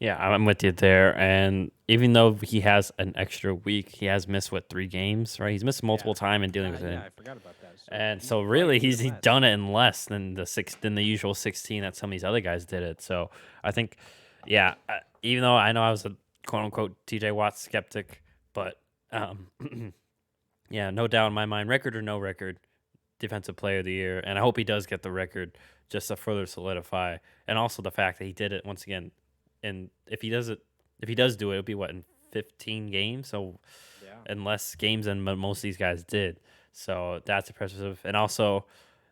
Yeah, I'm with you there. And even though he has an extra week, he has missed 3 games, right? He's missed multiple time in dealing with it. Yeah, I forgot about that. And so really, he's done it in less than the usual 16 that some of these other guys did it. So I think, yeah, even though I know I was a quote unquote TJ Watt skeptic, but yeah, no doubt in my mind, record or no record, Defensive Player of the Year, and I hope he does get the record just to further solidify, and also the fact that he did it once again. And if he does do it, it'll be in 15 games, so in less games than most of these guys did. So that's impressive, and also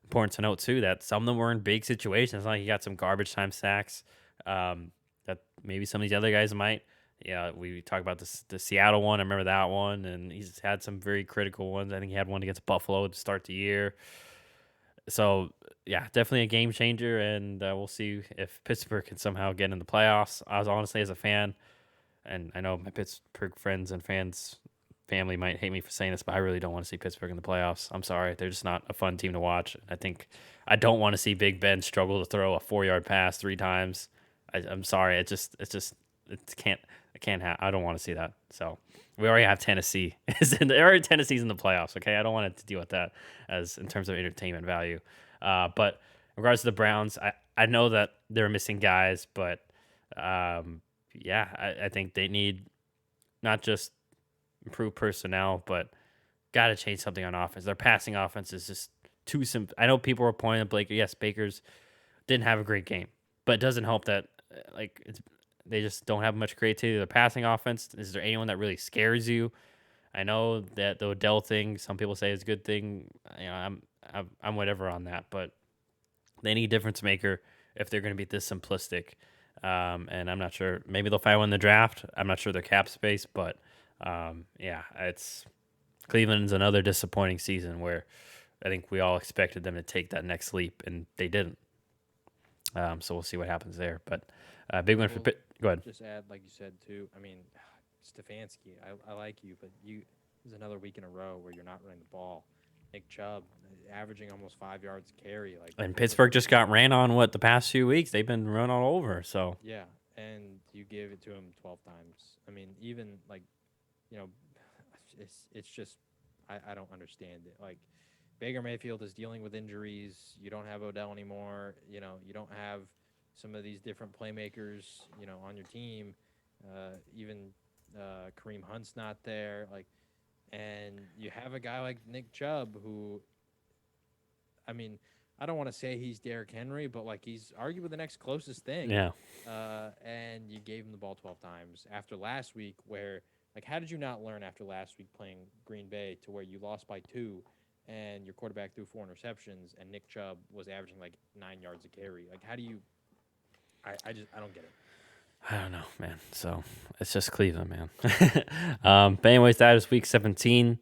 important to note too that some of them were in big situations. Like he got some garbage time sacks that maybe some of these other guys might. Yeah, we talked about the Seattle one. I remember that one, and he's had some very critical ones. I think he had one against Buffalo to start the year. So, yeah, definitely a game changer, and we'll see if Pittsburgh can somehow get in the playoffs. I was honestly, as a fan, and I know my Pittsburgh friends and family might hate me for saying this, but I really don't want to see Pittsburgh in the playoffs. I'm sorry. They're just not a fun team to watch. I don't want to see Big Ben struggle to throw a 4-yard pass 3 times. I'm sorry. I don't want to see that. So we already have Tennessee. Tennessee's in the playoffs. Okay, I don't want to deal with that as in terms of entertainment value. But in regards to the Browns, I know that they're missing guys, but I think they need not just improved personnel, but got to change something on offense. Their passing offense is just too simple. I know people were pointing at Baker. Yes, Baker's didn't have a great game, but it doesn't help that they just don't have much creativity. The passing offense, is there anyone that really scares you? I know that the Odell thing, some people say is a good thing. I'm whatever on that, but they need a difference maker if they're going to be this simplistic. And I'm not sure. Maybe they'll find one in the draft. I'm not sure their cap space, but it's Cleveland's another disappointing season where I think we all expected them to take that next leap, and they didn't. So we'll see what happens there. But big win for Pitt. Go ahead. Just add, like you said, too. I mean, Stefanski, I like you, but this is another week in a row where you're not running the ball. Nick Chubb averaging almost 5 yards carry. And Pittsburgh just got ran on the past few weeks. They've been run all over. So yeah, and you gave it to him 12 times. I mean, even it's just I don't understand it. Like Baker Mayfield is dealing with injuries. You don't have Odell anymore. You don't have some of these different playmakers, on your team. Even Kareem Hunt's not there. And you have a guy like Nick Chubb who, I mean, I don't want to say he's Derrick Henry, but he's arguably the next closest thing. Yeah. And you gave him the ball 12 times after last week where, how did you not learn after last week playing Green Bay to where you lost by 2 and your quarterback threw 4 interceptions and Nick Chubb was averaging 9 yards a carry? How do you I don't get it. I don't know, man. So it's just Cleveland, man. But anyways, that is week 17.